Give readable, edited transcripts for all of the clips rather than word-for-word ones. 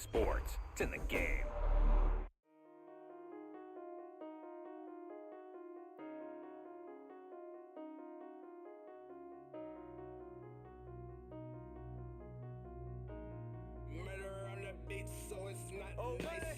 Sports, it's in the game. Murder on the beat, so it's not nice.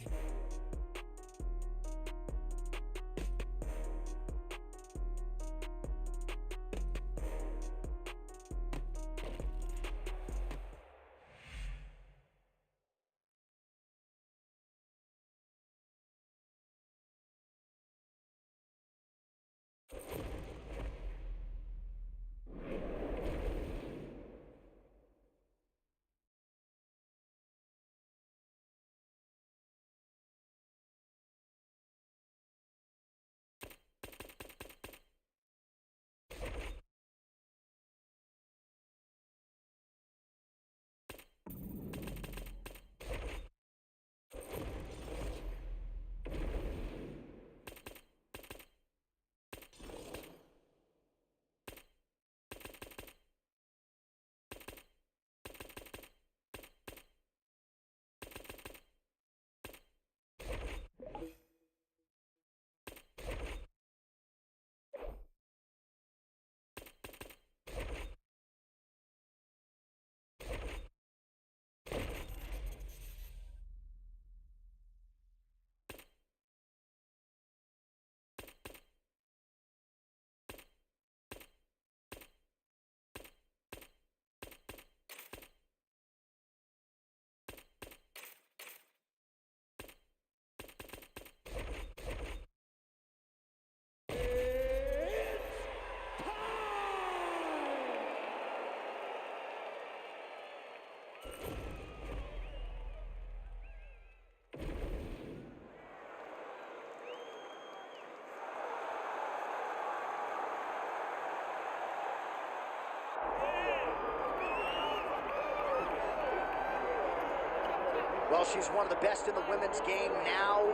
Well, she's one of the best in the women's game now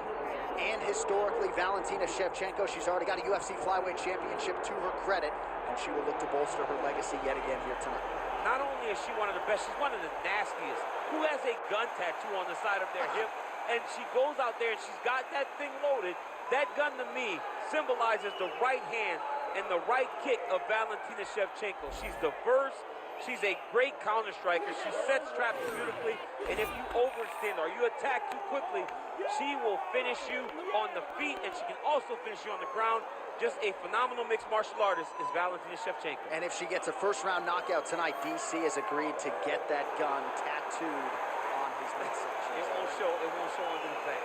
and historically, Valentina Shevchenko. She's already got a UFC flyweight championship to her credit, and she will look to bolster her legacy yet again here tonight. Not only is she one of the best, she's one of the nastiest. Who has a gun tattoo on the side of their hip, and she goes out there and she's got that thing loaded. That gun to me symbolizes the right hand and the right kick of Valentina Shevchenko. She's diverse. She's a great counter striker. She sets traps beautifully, and if you overextend or you attack too quickly, she will finish you on the feet, and she can also finish you on the ground. Just a phenomenal mixed martial artist is Valentina Shevchenko. And if she gets a first-round knockout tonight, DC has agreed to get that gun tattooed on his midsection. It won't show. It won't show under the thing.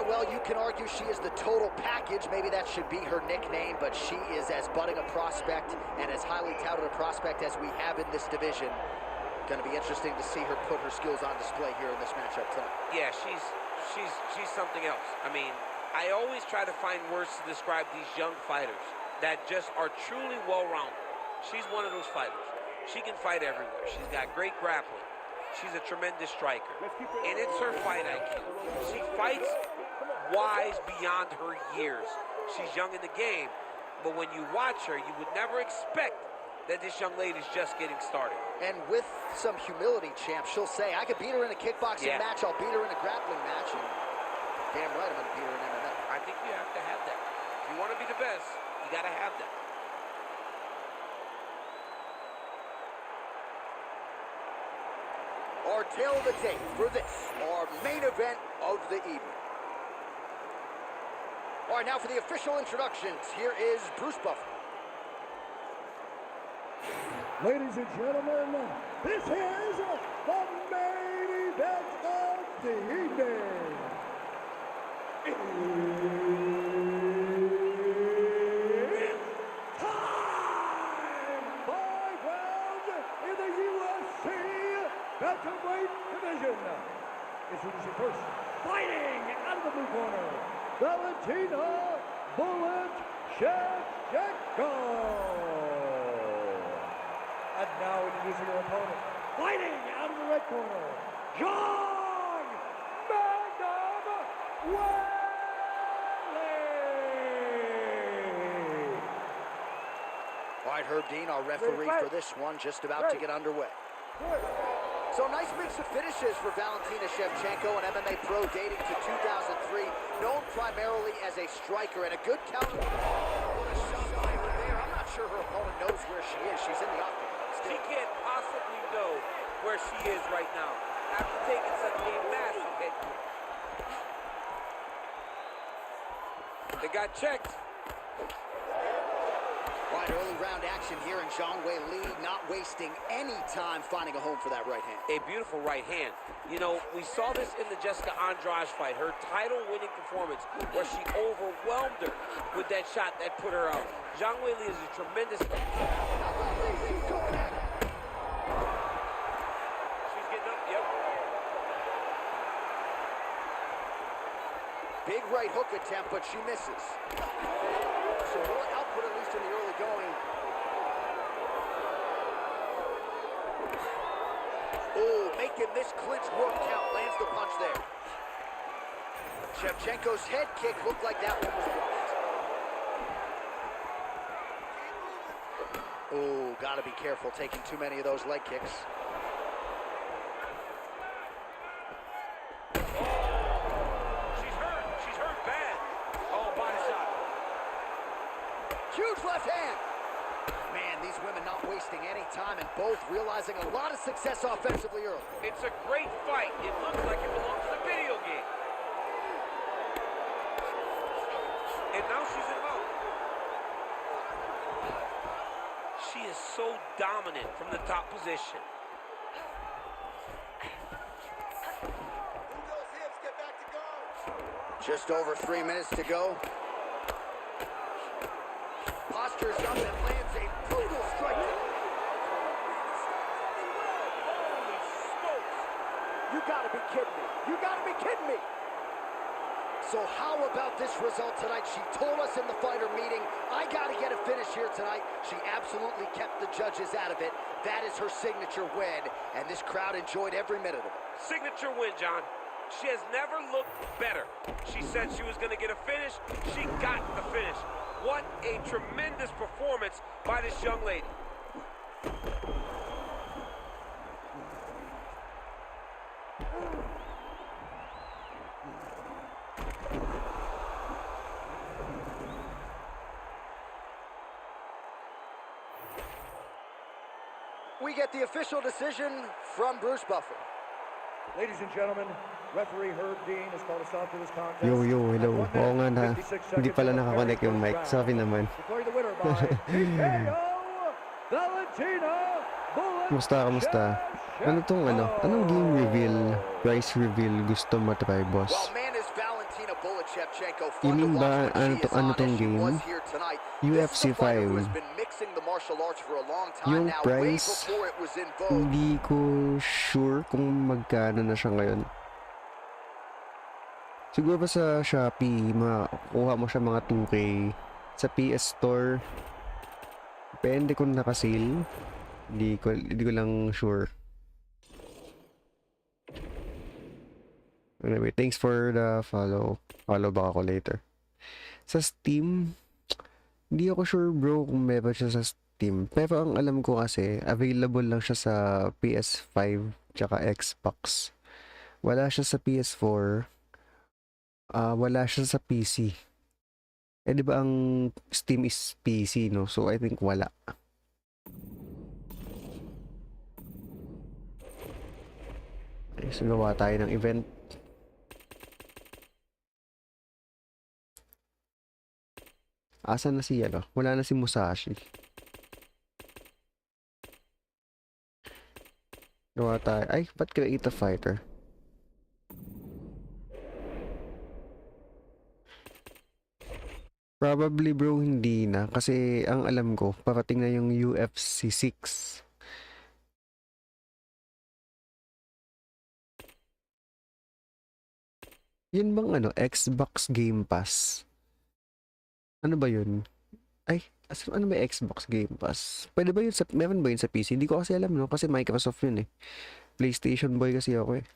Well, you can argue she is the total package. Maybe that should be her nickname, but she is as budding a prospect and as highly touted a prospect as we have in this division. Going to be interesting to see her put her skills on display here in this matchup tonight. Yeah, she's something else. I mean, I always try to find words to describe these young fighters that just are truly well-rounded. She's one of those fighters. She can fight everywhere. She's got great grappling. She's a tremendous striker. And it's her fight IQ. She fights wise beyond her years. She's young in the game, but when you watch her, you would never expect that this young lady's just getting started. And with some humility, champ, she'll say, I could beat her in a kickboxing match, I'll beat her in a grappling match, and damn right I'm going to beat her in MMA. I think you have to have that. If you want to be the best, you got to have that. Our tail of the tape for this, our main event of the evening. All right, now for the official introductions, here is Bruce Buffer. Ladies and gentlemen, this is the main event of the evening. It's time! 5 rounds in the UFC Bantamweight division. Introducing first, fighting out of the blue corner, Valentina Bullet Shevchenko. And now introducing her opponent, fighting out of the red corner, John Magnum Whaley. All right, Herb Dean, our referee for this one, just about to get underway. So nice mix of finishes for Valentina Shevchenko, an MMA pro dating to 2003, known primarily as a striker, and a good counter. What a shot by her there. I'm not sure her opponent knows where she is. She's in the octagon still. She can't possibly know where she is right now after taking such a massive hit. They got checked. All right, early round action here, and Zhang Weili not wasting any time finding a home for that right hand. A beautiful right hand. You know, we saw this in the Jessica Andrade fight, her title-winning performance, where she overwhelmed her with that shot that put her out. Zhang Weili is a tremendous... She's getting up, yep. Big right hook attempt, but she misses. So more output, at least in the early going. Oh, making this clinch work count. Lands the punch there. Shevchenko's head kick looked like that one was blocked. Oh, gotta be careful taking too many of those leg kicks. She's hurt bad. Oh, body shot. Huge left hand. Man, these women not wasting any time and both realizing a lot of success offensively early. It's a great fight. It looks like it belongs to the video game. And now she's in mode. She is so dominant from the top position. Just over 3 minutes to go. Postures up and lands a brutal strike. Holy smokes. You gotta be kidding me. You gotta be kidding me. So how about this result tonight? She told us in the fighter meeting, I gotta get a finish here tonight. She absolutely kept the judges out of it. That is her signature win, and this crowd enjoyed every minute of it. Signature win, John. She has never looked better. She said she was going to get a finish. She got the finish. What a tremendous performance by this young lady. We get the official decision from Bruce Buffer. Ladies and gentlemen, referee Herb Dean has called us off to this contest. Yo, hello. At 1 Oo nga minute, na. 56 Hindi seconds pala of the nakakonect very yung mic. first Sorry round. naman. Declaring the winner by TKO, Valentina Bullet Kamusta? Ano tong ano? Anong game reveal, price reveal gusto mo try, boss? Well, man, is Valentina Bullet Shevchenko You fun to mean ba watch when she is on tong as she game? was here tonight. UFC This is a fighter who 5. has been mixing the martial arts for a long time Yung now, way price, before it was in vogue. hindi ko sure kung magkano na siya ngayon. Siguro ba sa Shopee, makuha mo siya mga 2K. Sa PS Store, depende kung naka-sale. Hindi ko lang sure. Anyway, thanks for the follow. Follow ba ako later. Sa Steam, hindi ako sure bro kung meron siya sa Steam. Pero ang alam ko kasi, available lang siya sa PS5 tsaka Xbox. Wala siya sa PS4. Wala siya sa PC. Eh di ba ang Steam is PC, no? So I think wala. Okay, so gawa tayo ng event. Asan na si ano? Wala na si Musashi. Gawa tayo. Ay, ba't create a fighter? Probably bro, hindi na. Kasi ang alam ko, parating na yung UFC 6. Yun bang ano, Xbox Game Pass? Ano ba yun? Ay, ano ba Xbox Game Pass? Pwede ba yun meron ba yun sa PC? Hindi ko kasi alam, no? Kasi Microsoft yun eh. PlayStation boy kasi ako eh.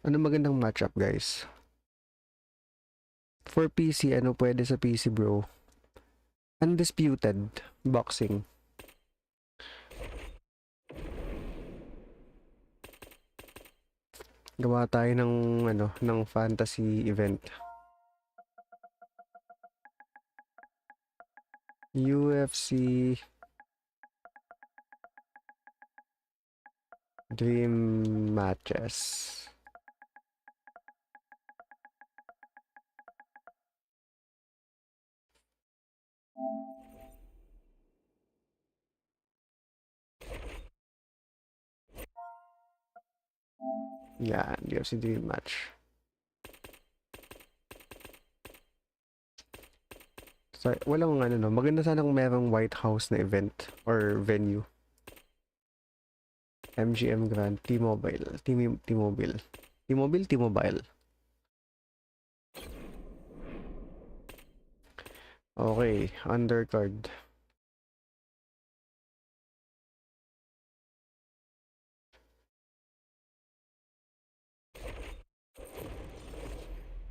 Ano magandang matchup, guys? For PC, ano pwede sa PC, bro? Undisputed boxing. Gawa tayo ng ano, ng fantasy event. UFC Dream Matches. Yan, UFC Dream Match. So, walang ano no, maganda sana kung merong White House na event or venue. MGM Grand, T-Mobile, T-Mobile. T-Mobile, T-Mobile. Okay, undercard.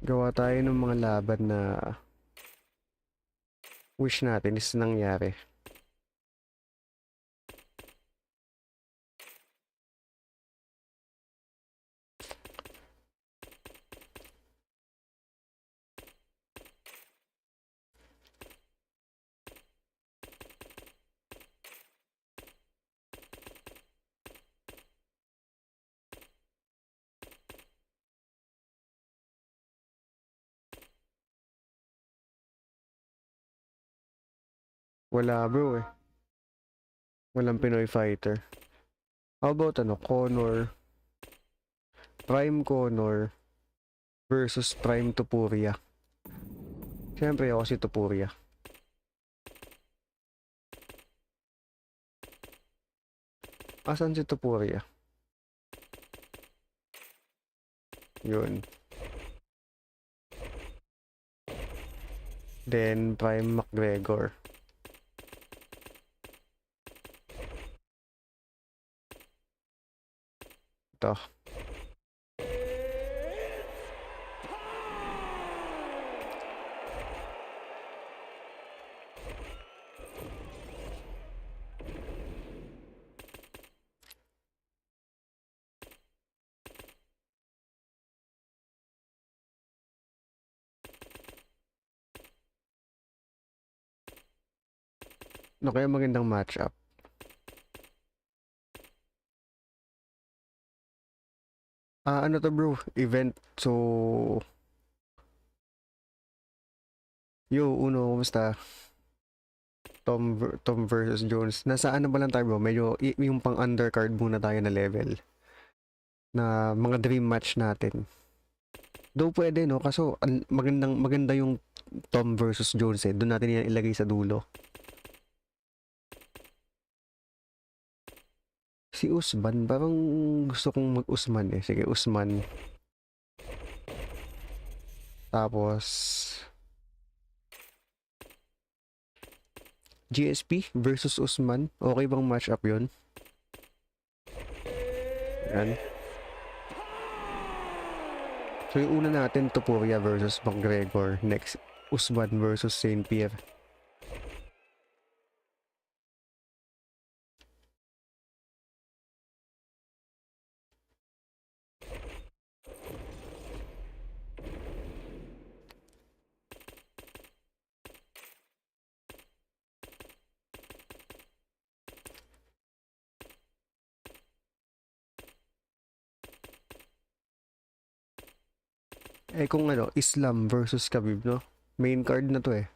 Gawa tayo ng mga laban na wish natin is nangyari. Wala bro eh. Walang Pinoy fighter. How about ano, Connor, Prime Connor versus Prime Tupuria. Siyempre ako si Tupuria. Asan si Tupuria? Yun. Then Prime McGregor. Ito. Ano kaya magandang matchup? Ano to bro? Event. So, uno, kumusta? Tom versus Jones. Nasa ano ba lang tayo bro? Medyo yung pang undercard muna tayo na level. Na mga dream match natin. Though pwede no, kaso maganda yung Tom versus Jones eh. Doon natin yan ilagay sa dulo. Si Usman, parang gusto kong mag-Usman eh. Sige, Usman. Tapos GSP versus Usman. Okay bang match-up yun? Yan. So yung una natin, Topuria versus McGregor. Next, Usman versus Saint Pierre. Eh kung ano, Islam versus Khabib, no? Main card na to eh.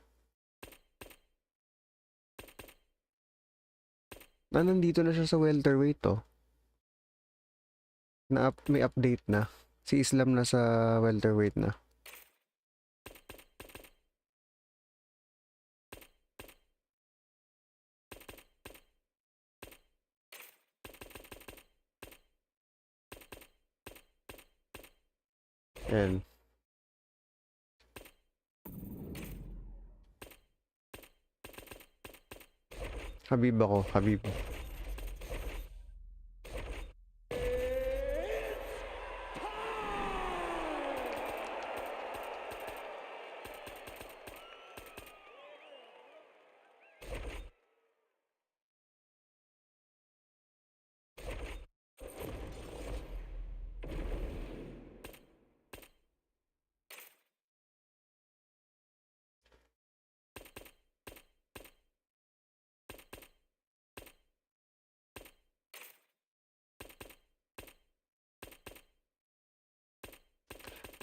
Nandito na siya sa welterweight to. May update na. Si Islam na sa welterweight na. Ayan. Habib ako, Habib.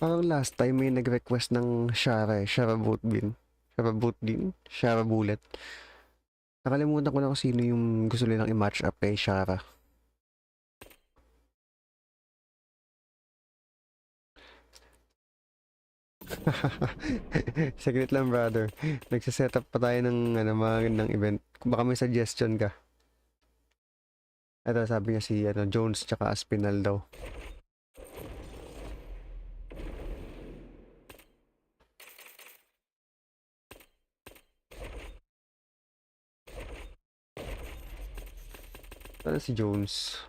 Parang last time may nag-request ng Shara eh. Shara Bootbin. Shara Bootbin? Shara Bullet. Nakalimutan ko na kung sino yung gusto nilang i-match up kay Shara. Saglit lang, brother. Nagsiset up pa tayo ng magandang event. Kung baka may suggestion ka. Ito, sabi niya si Jones tsaka Aspinal daw. Ano si Jones?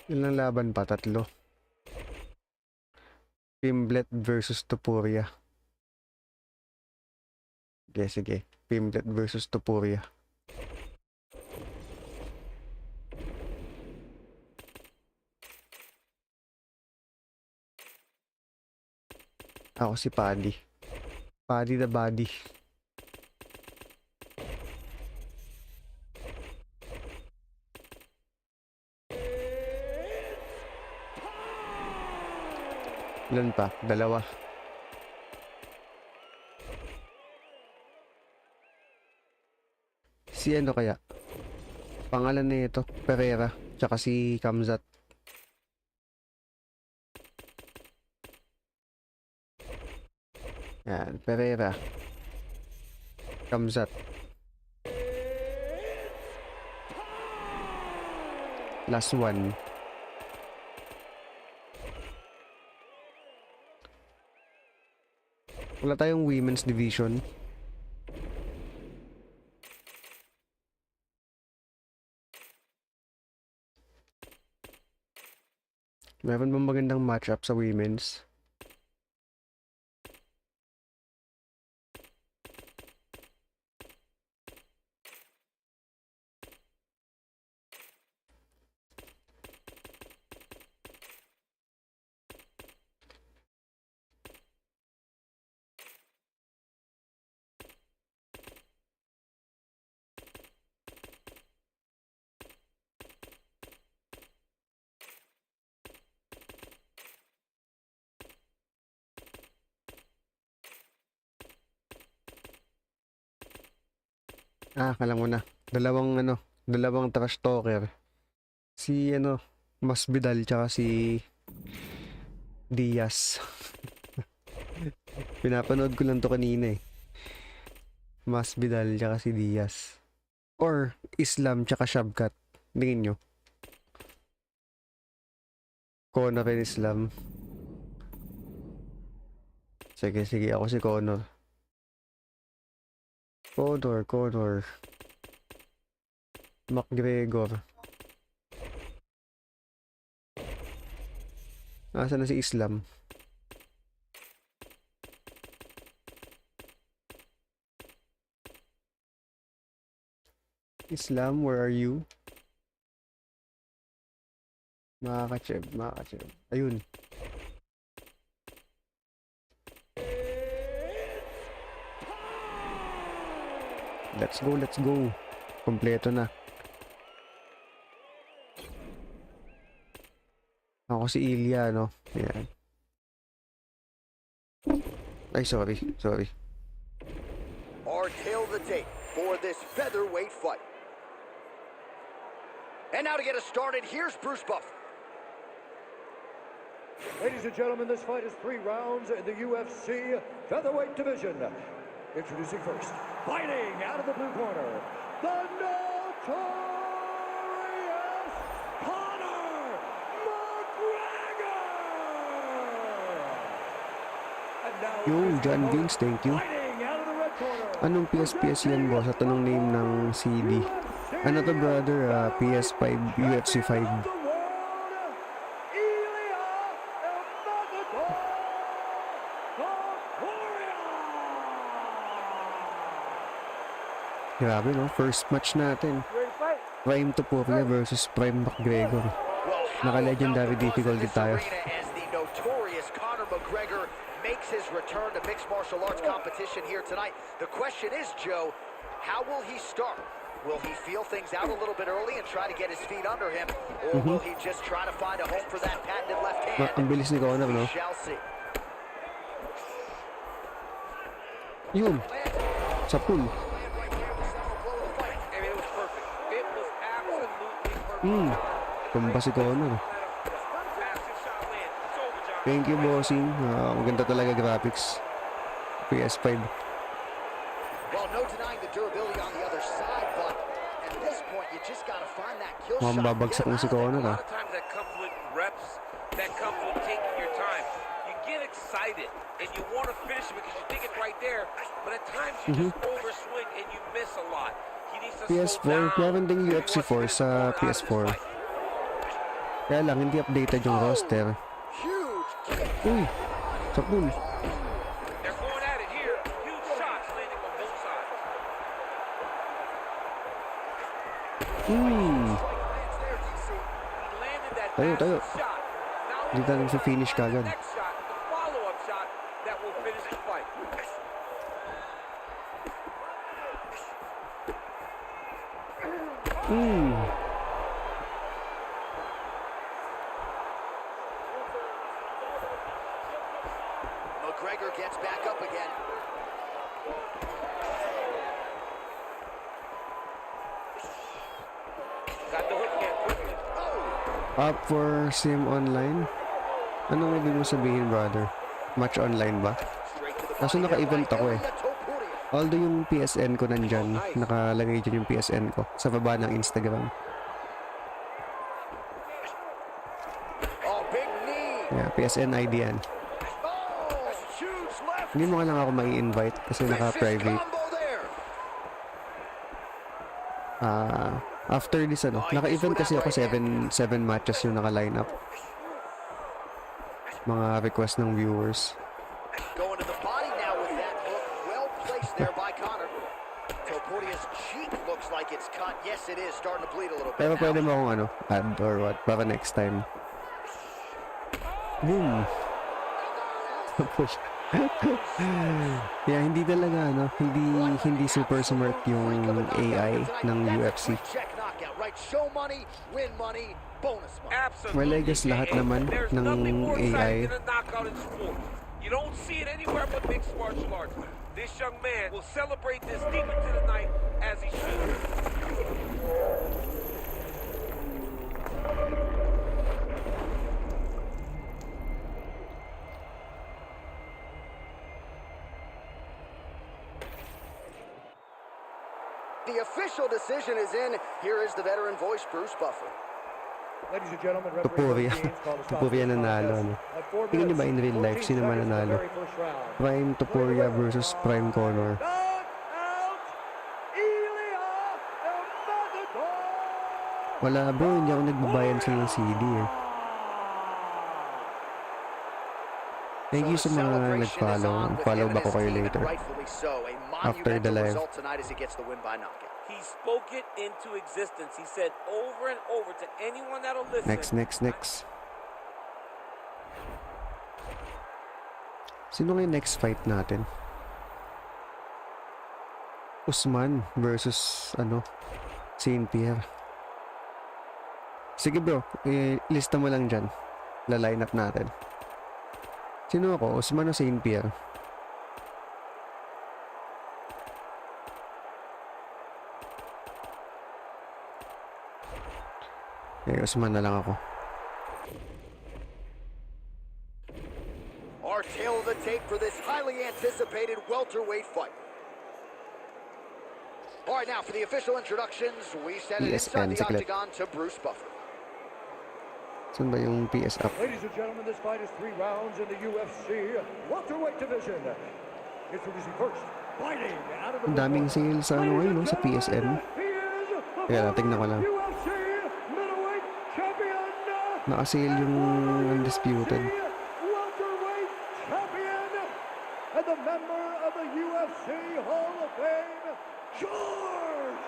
Ilang laban pa? 3. Pimblet versus Topuria. Okay, sige. Pimblet versus Topuria. Ako si Paddy. Paddy the Body. Ilan pa? 2. Si ano kaya? Pangalan na ito, Pereira. Tsaka si Kamzat. Yan, Pereira. Kamzat. Last one. Wala tayong women's division. Meron bang magandang matchup sa women's? Alam mo na. Dalawang trash talker. Si Masvidal tsaka si Diaz. Pinapanood ko lang to kanina eh. Masvidal tsaka si Diaz. Or Islam tsaka Shavkat. Tingin nyo. Conor and Islam. Sige, ako si Conor. Conor. McGregor. Nasaan na si Islam? Islam, where are you? Makakacheb. Ayun. Let's go. Kompleto na. Ako si Ilya, no? Ayan. Ay, sorry. Our tail of the tape for this featherweight fight. And now to get us started, here's Bruce Buffer. Ladies and gentlemen, this fight is 3 rounds in the UFC featherweight division. Introducing first, fighting out of the blue corner, the notorious Conor McGregor! And now Yo, John Vince, thank you. fighting out of the red corner, Anong PSPS yan, boss? At anong name ng CD? Ano to, brother? PS5, UFC 5. Grabe, no? First match natin. Prime Topuria versus Prime McGregor. Naka-legendary difficulty tayo. As the notorious Conor McGregor makes his return to mixed martial arts competition here tonight. The question is, Joe, how will he start? Will he feel things out a little bit early and try to get his feet under him? Or will he just try to find a home for that patented left hand? Ang bilis ni Conor, no? We shall see. Yun. Sa pool. Tumba si Conor. Thank you, bossing. Maganda talaga graphics. PS5. Well, no denying the durability on the other side, but at this point, you just gotta find that kill shot. Mambabagsak mo si Conor, A lot of times that comes with reps, that comes with taking your time. You get excited and you want to finish it because you think it's right there, but at times you just overswing and you miss a lot. He needs to slow PS4, down. meron ding UFC 4 sa PS4. Kaya lang, hindi updated yung roster. Huge kick. Uy, sa pool. They're going at it here. Huge shots landing on both sides. He landed that Tayo. massive shot. Now Hindi tayo sa finish kagad. next shot, the follow-up shot that will finish the fight. McGregor gets back up again. Got the hook in quickly. Up for sim online. Anong ibig mo sabihin, brother? Match online ba? Straight to the Kaso body naka-event by ako eh. Ilya Topuria. Although yung PSN ko nandyan, nakalagay dyan yung PSN ko sa baba ng Instagram. Oh, big knee. Yeah, PSN ID yan. Oh, huge left. Hindi mo ka lang ako mai-invite kasi Vicious naka-private. combo there. After this naka-event kasi ako 7 matches yung naka-line up. Mga request ng viewers. Going to the body now with that hook. Well placed there by Conor. Topuria's cheek looks like it's cut. Yes, it is. Starting to bleed a little bit Pero now. pwede mo akong add or what, para next time. Boom! Push. Yeah, hindi talaga, hindi super smart yung AI ng UFC. Check knockout, right? Show money, win money, bonus money. Absolutely. Well, I guess lahat naman There's ng nothing more AI. exciting than a knockout in sports. You don't see it anywhere but mixed martial arts. This young man will celebrate this deep into the night as he should. The official decision is in. Here is the veteran voice, Bruce Buffer. Ladies and gentlemen, Topuria. Topuria nanalo, Tingnan niyo ba in real life, sino man nanalo? Prime Topuria versus Prime Conor. Wala bro, hindi ako nagbabayan sa ng CD eh. Thank you sa mga nag-follow. Follow back ko kayo later. After the live. He spoke it into existence. He said over and over to anyone that'll listen. Next. Sino kayo next fight natin? Usman versus Saint Pierre. Sige bro, lista mo lang dyan. La-line up natin. Sino ako? Usman o Saint Pierre? Eh, Usman na lang ako. Our tail of the tape for this highly anticipated welterweight fight. All right, now for the official introductions, we send it inside the secret. octagon to Bruce Buffer. Saan ba yung PS up? Ladies and gentlemen, this fight is 3 rounds in the UFC welterweight division. Introducing first, fighting out of the Ang daming sale sa ano ngayon, no? Sa PSN. Kaya tingnan ko lang. UFC middleweight champion. Naka-sale yung Undisputed. Welterweight champion and the member of the UFC Hall of Fame, George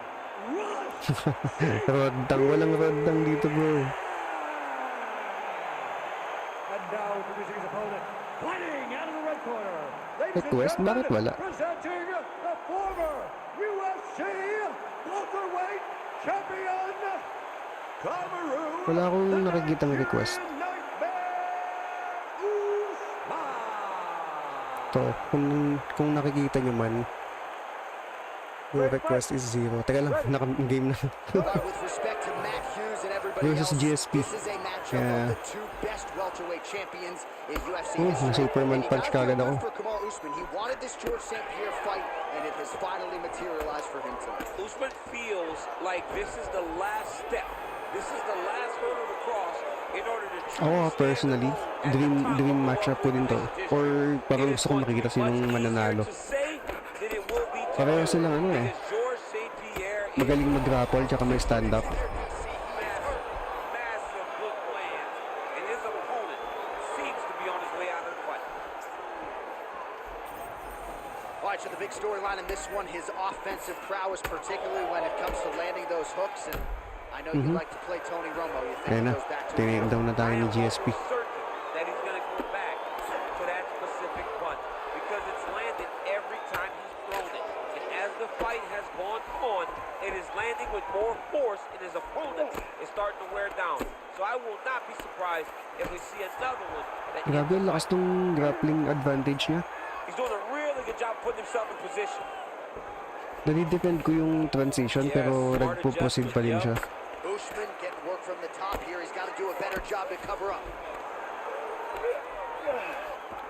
Rush. Rodang, walang rodang dito, bro. And now introducing his opponent, fighting out of the red corner. Request? Bakit wala? Presenting the former UFC welterweight champion, Cameroon. Wala akong nakikita ng request. To, kung nakikita nyo man, yung request is 0. Teka lang, naka-game na. With respect to Matt Hughes and everybody Versus else, GSP. this is a matchup Yeah. of the two best welterweight champions in UFC Oh, history. Superman And he punch got a kagad good ako. move for Kamaru Usman. He wanted this George St. Pierre fight, and it has finally materialized for him tonight. Usman feels like this is the last step. This is the last hurdle to cross in order to Ako personally, dream matchup ko din to. Or parang gusto ko makikita sinong mananalo. Pareho silang ano eh. Magaling mag-grapple tsaka may stand-up. All right, so the big storyline in this one, his offensive prowess, particularly when it comes to landing those hooks. And I know you like to play Tony Romo. You think Kaya he na, goes back to tinake down na tayo ni GSP. That he's going to go back to that specific punch because it's landed every time he's thrown it. And as the fight has gone on, it is landing with more force, and his opponent is starting to wear down. So I will not be surprised if we see another one. Grabe, ang lakas tong grappling advantage niya. He's doing a really good job putting himself in position. Nadi-defend ko yung transition pero nagpo-proceed pa din siya. Usman getting work from the top here. He's got to do a better job to cover up.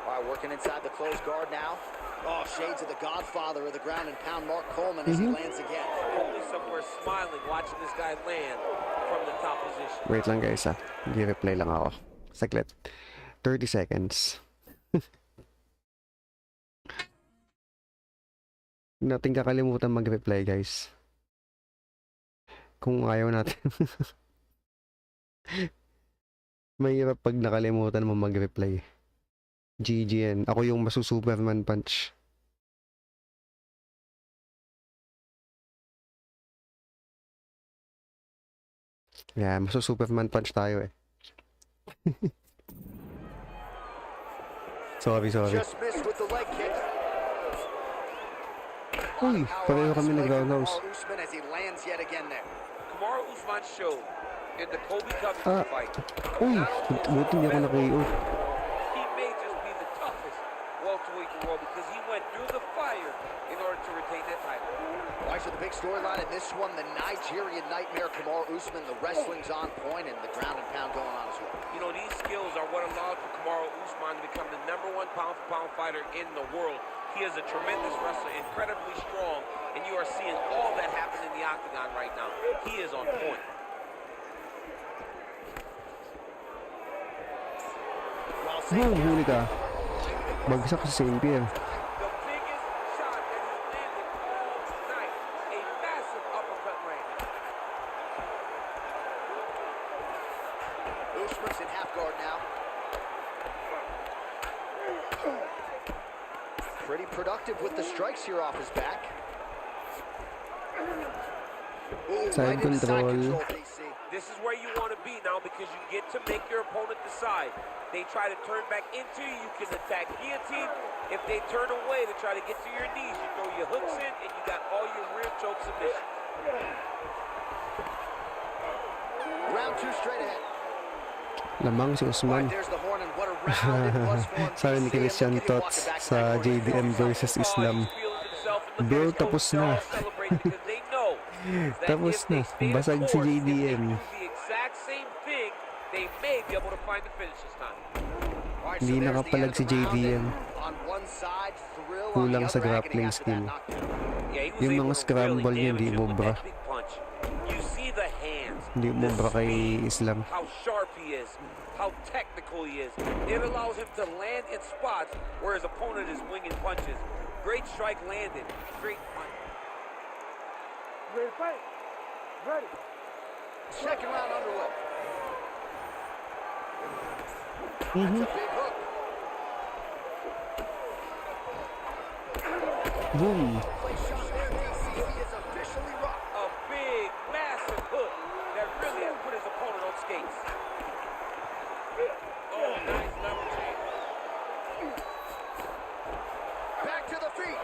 All right, working inside the closed guard now. Oh, shades of the godfather of the ground and pound, Mark Coleman, as he lands again. Only somewhere smiling, watching this guy land from the top position. Wait lang guys ha. Gi-replay lang ako. Saglit. 30 seconds. Huwag natin kakalimutan mag-reply guys. Kung ayaw natin. Mahirap pag nakalimutan mo mag-reply. GGN. Ako yung masu-Superman punch. Yeah, masu-Superman punch tayo eh. Sorry. Just missed with the leg kick. Uy, pareho kami nag-roundhouse. Usman as he lands yet again there. Kamaru Usman showed in the Kobe Covington fight. Uy, buti hindi ako na-KO. He may just be the toughest welterweight in the world because he went through the fire in order to retain that title. Right, so the big storyline in this one, the Nigerian nightmare, Kamaru Usman, the wrestling's on point and the ground and pound going on as well. You know, these skills are what allowed for Kamaru Usman to become the #1 pound-for-pound fighter in the world. He is a tremendous wrestler, incredibly strong, and you are seeing all that happen in the octagon right now. He is on point. Boom, huli ka. Bagsak sa St. Pierre. The biggest shot that he's landed all night. A massive uppercut land. Usman's in half guard now. Pretty productive with the strikes here off his back. Ooh, Side right into side control. control, DC. This is where you want to be now because you get to make your opponent decide. They try to turn back into you, you can attack guillotine. If they turn away to try to get to your knees, you throw your hooks in and you got all your rear choke submissions. Round 2 straight ahead. Lamang si All right, Usman. there's the horn and what a round it was for him. Sabi ni DC, and Christian look at him Tots walking back to sa that corner. JDM versus Islam. He's feeling himself in the Bro, best tapos coach. They're na. all celebrating because they know that Tapos if they na. stay the Basag si course, if they JDM. do the exact same same thing, they may be able to find the finish this time. All right, Hindi there's the nakapalag end of si the JD round, yan. and on one side, thrill on Kulang the sa other, agony grappling after that skill. knockdown. Yeah, he was Yung able mga to scramble really niya, damage hindi him with umubra. that big punch. You see the hands, Hindi the umubra kay speed, Islam. how sharp he is, how technical he is. It allows him to land in spots where his opponent is winging punches. Great strike landed. Great punch. Ready to fight? Ready. Second round underway. Mhm. That's a big hook. Boom. Play shot there, DC. He is officially rocked. A big, massive hook that really has put his opponent on skates. Oh, nice level change. Back to the feet.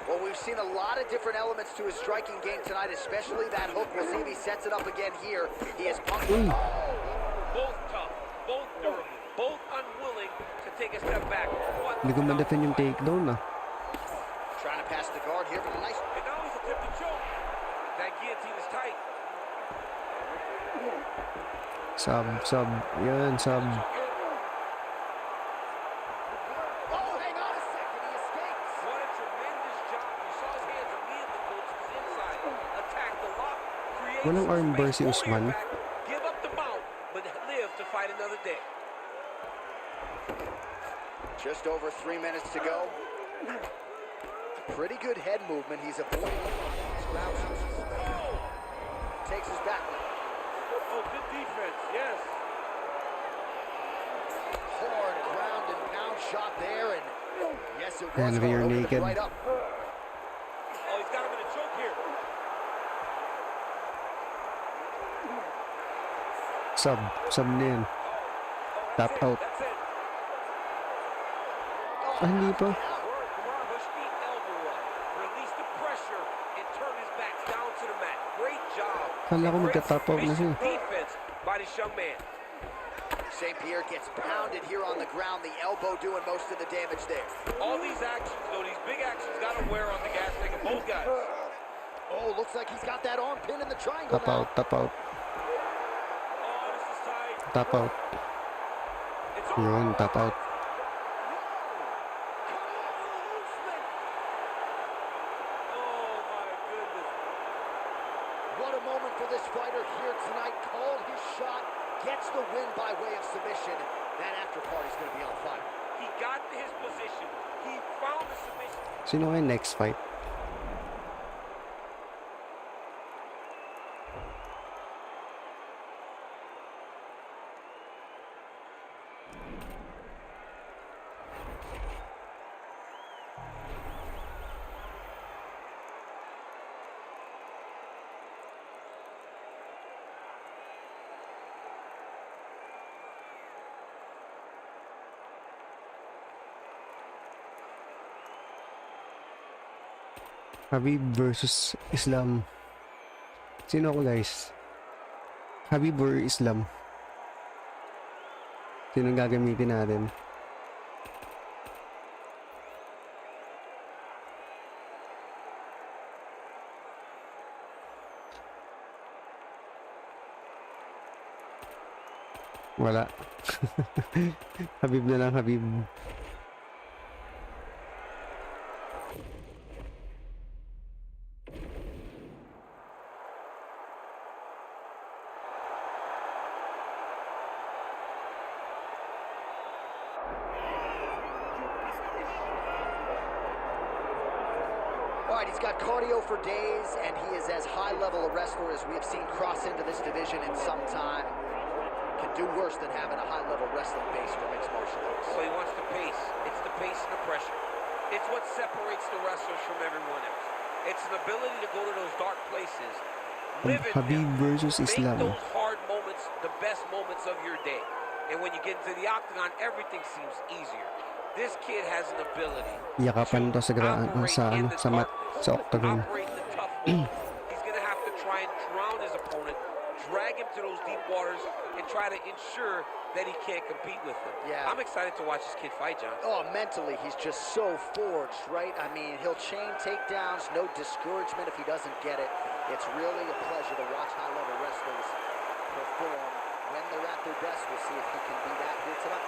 Well, we've seen a lot of different elements to his striking game tonight, especially that hook. We'll see if he sets it up again here. He is pumped. Both tough, both durable, both unwilling to take a step back. What Hindi ko ma-defend yung takedown ah. Trying to pass the guard here, but a nice. And now he's attempting to choke. That guillotine is tight. Sub. Yan, sub. Oh, hang on a second. He escapes. What a tremendous job. You saw his hands immediately go to the inside. Attack the lock. Create Walang some armbar space si for your Usman. back. Give up the mount, but live to fight another day. Just over 3 minutes to go. Pretty good head movement. He's avoiding takes his back. Oh, good defense, yes. Hard ground and pound shot there, and yes, it was And hard. rear Opened him naked. right up. Oh, he's got him in a choke here. Sub na yan. Tap out. That's it. Ah, hindi pa. Push the elbow up. Release the pressure and turn his back down to the mat. Great job. Kala ko magka-tap out na siya. Defense by this young man. St. Pierre gets pounded here on the ground. The elbow doing most of the damage there. All these actions, though, these big actions, got to wear on the gas tank of both guys. Oh, looks like he's got that arm pin in the triangle Tap now. out, tap out, Oh, this is tight. tap out. It's Yun, tap out. Oh, my goodness. What a moment for this fighter here tonight. Called his shot, gets the win by way of submission. That after party's going to be on fire. He got to his position. He found the submission. Sino kayo next fight? Habib versus Islam. Sino ako guys? Habib or Islam? Sino gagamitin natin? Wala. Habib na lang, Habib. All right, he's got cardio for days, and he is as high-level a wrestler as we have seen cross into this division in some time. Can do worse than having a high-level wrestling base for mixed martial arts. So he wants the pace. It's the pace and the pressure. It's what separates the wrestlers from everyone else. It's an ability to go to those dark places, live in Habib them, versus make Islam. those hard moments the best moments of your day. And when you get into the octagon, everything seems easier. This kid has an ability Yakapan to sa mat, sa octagon. operate the tough moves. He's going to have to try and drown his opponent, drag him to those deep waters, and try to ensure that he can't compete with him. Yeah. I'm excited to watch this kid fight, John. Oh, mentally, he's just so forged, right? I mean, he'll chain takedowns, no discouragement if he doesn't get it. It's really a pleasure to watch high-level wrestlers perform when they're at their best. We'll see if he can be that here tonight.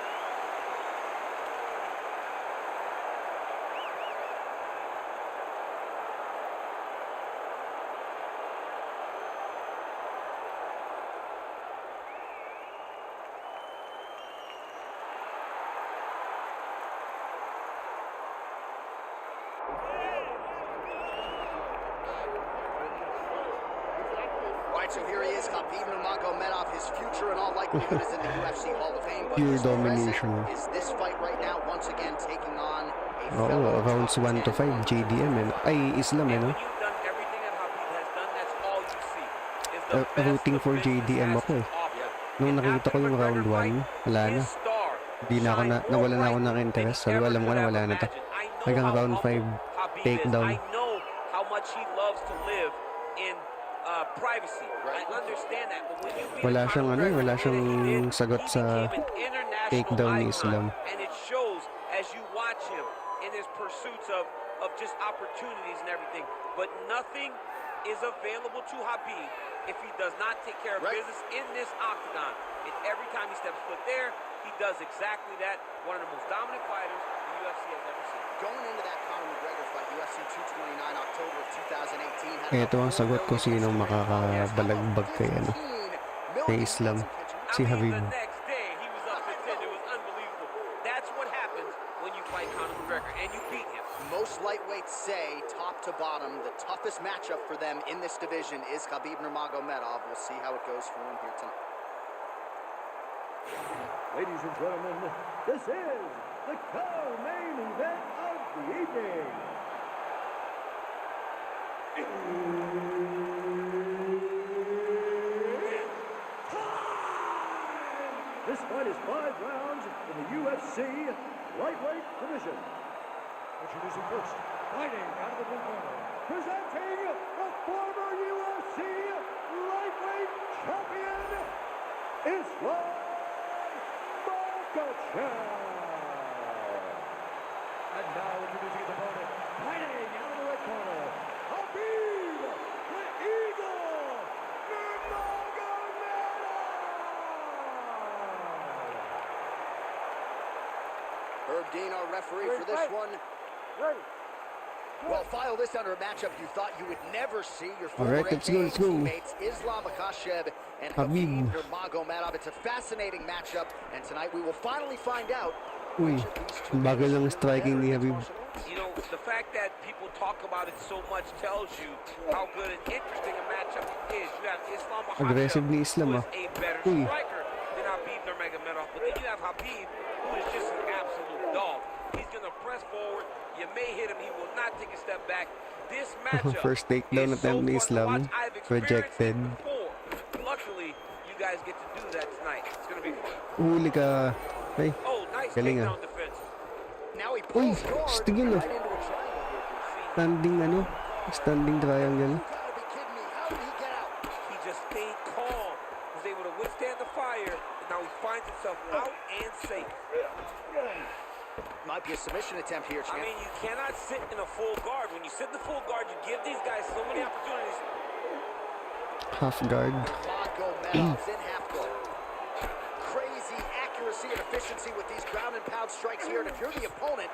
So here he is, Khabib Nurmagomedov. His future in all likelihood is in the UFC Hall of Fame. But Pure his present domination. is this fight right now, once again taking on a Oo, fellow rounds top 1 to 5, 10 JDM Ay, Islam And no? when you've done everything that Khabib has done, that's all you see. Is the best Rooting for the business JDM has ako to eh. offer. Nung And nakita after ko yung the round McGregor 1, fight, wala na. his star Di na ako na, shined nawalan na ako more ng bright interest. than Sabi ko, ever alam ko could na have wala na to. imagined. I know Hanggang how round 5, humble Khabib is. takedown. I know how much he loves to live in privacy. I understand that, but when you beat Wala siyang Conor McGregor, wala the way that he siyang did, sagot he sa became an international takedown ni icon. Islam. And it shows as you watch him in his pursuits of just opportunities and everything. But nothing is available to Khabib if he does not take care of business in this octagon. And every time he steps foot there, he does exactly that. One of the most dominant fighters the UFC has ever seen. Going into that Conor McGregor fight, UFC 229, October of 2018. Ito ang sagot ko sinong makakabalagbag kay ano, kay Islam. Si Khabib. The next day, he was up to 10. It was unbelievable. That's what happens when you fight Conor McGregor and you beat him. Most lightweights say, top to bottom, the toughest matchup for them in this division is Khabib Nurmagomedov. We'll see how it goes for him here tonight. Ladies and gentlemen, this is the co-main event of the evening. This fight is 5 rounds in the UFC lightweight division. Introducing first, fighting out of the blue corner, presenting the former UFC lightweight champion, Islam Makhachev. And now introducing his opponent, fighting out of the red corner, Khabib the Eagle Nurmagomedov. Herb Dean, our referee for this one. Well, file this under a matchup you thought you would never see. Your former Alright, let's go, AKA let's go. teammates, Islam Makhachev and Khabib. Khabib Nurmagomedov. It's a fascinating matchup, and tonight we will finally find out. Uy, bagal ng striking ni Khabib. You know, the fact that people talk about it so much tells you how good and interesting a matchup it is. You have Islam Makhachev, Aggressive ni Islam, who ah. is a better Uy. striker than Khabib Nurmagomedov. But then you have Khabib, who is just an absolute dog. He's going to press forward. You may hit him. He will not take a step back. This matchup First takedown is so attempt ni fun to Islam, watch. I've experienced rejected. it before. Luckily, you guys get to do that tonight. It's going to be fun. Huli ka. Ay, Oh, nice galing takedown defense. Now he Uy, pulls guard stigil right ah. into a triangle here. Standing ano, standing triangle. You gotta be kidding me. How did he get out? He just stayed calm, was able to withstand the fire, and now he finds himself out and safe. Might be a submission attempt here, I champ. mean, you cannot sit in a full guard. When you sit in the full guard, you give these guys so many opportunities. Half guard. Nurmagomedov's in half guard. Crazy accuracy and efficiency with these ground and pound strikes here. And if you're the opponent,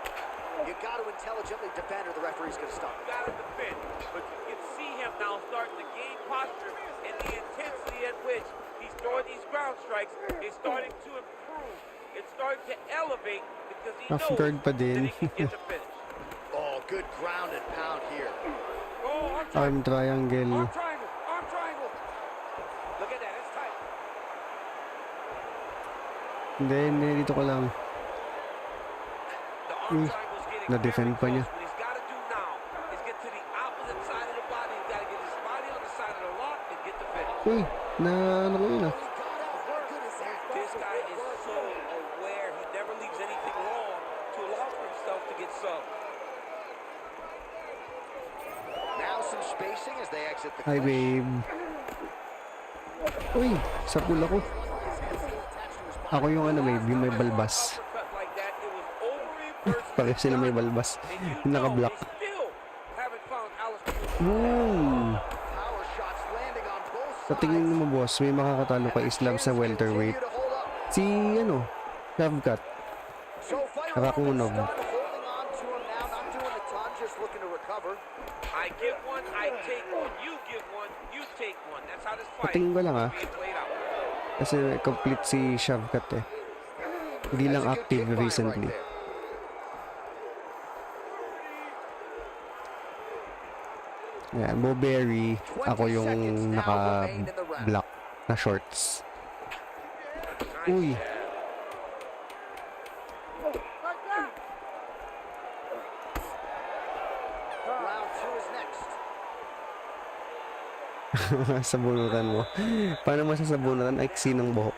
you got to intelligently defend or the referee's going to stop. You got to defend, but you can see him now starting to gain posture, and the intensity at which he's throwing these ground strikes is starting to improve. It's starting to elevate because he Half knows guard pa that din. he can get the finish. Oh, good ground and pound here. Oh, Arm triangle. Arm triangle, arm triangle. Look at that, it's tight. Hindi, dito ko lang. The arm triangle's getting na-defend very pa niya. close. What he's got to do now is get to the opposite side of the body. He's got to get his body on the side of the lock and get the finish. Uy, na ano ko yun ah. He got out. How good is that? This guy is so aware. He never leaves anything long to allow for himself to get subbed. Now some spacing as they exit the Hi clinch. babe. Uy, sa pool ako. Ako yung ano babe, yung may balbas. Uppercut like that, it was over in first. Pareho sila may balbas. And you Yung know naka-block. they still haven't found Alistair. Boom! Power shot Sa tingin mo, boss, may makakatalo kay Islam sa welterweight. Si, Shavkat. Nakakunog. I give one, I take one. You give one, you take one. That's how this fight Patingin ko lang, is being played out. Kasi complete si Shavkat eh. Hindi lang active recently. Yan, Bowberry. Ako yung naka-black na shorts. Uy. Sabunutan mo. Paano mo sasabunutan? Ay, sinong buhok.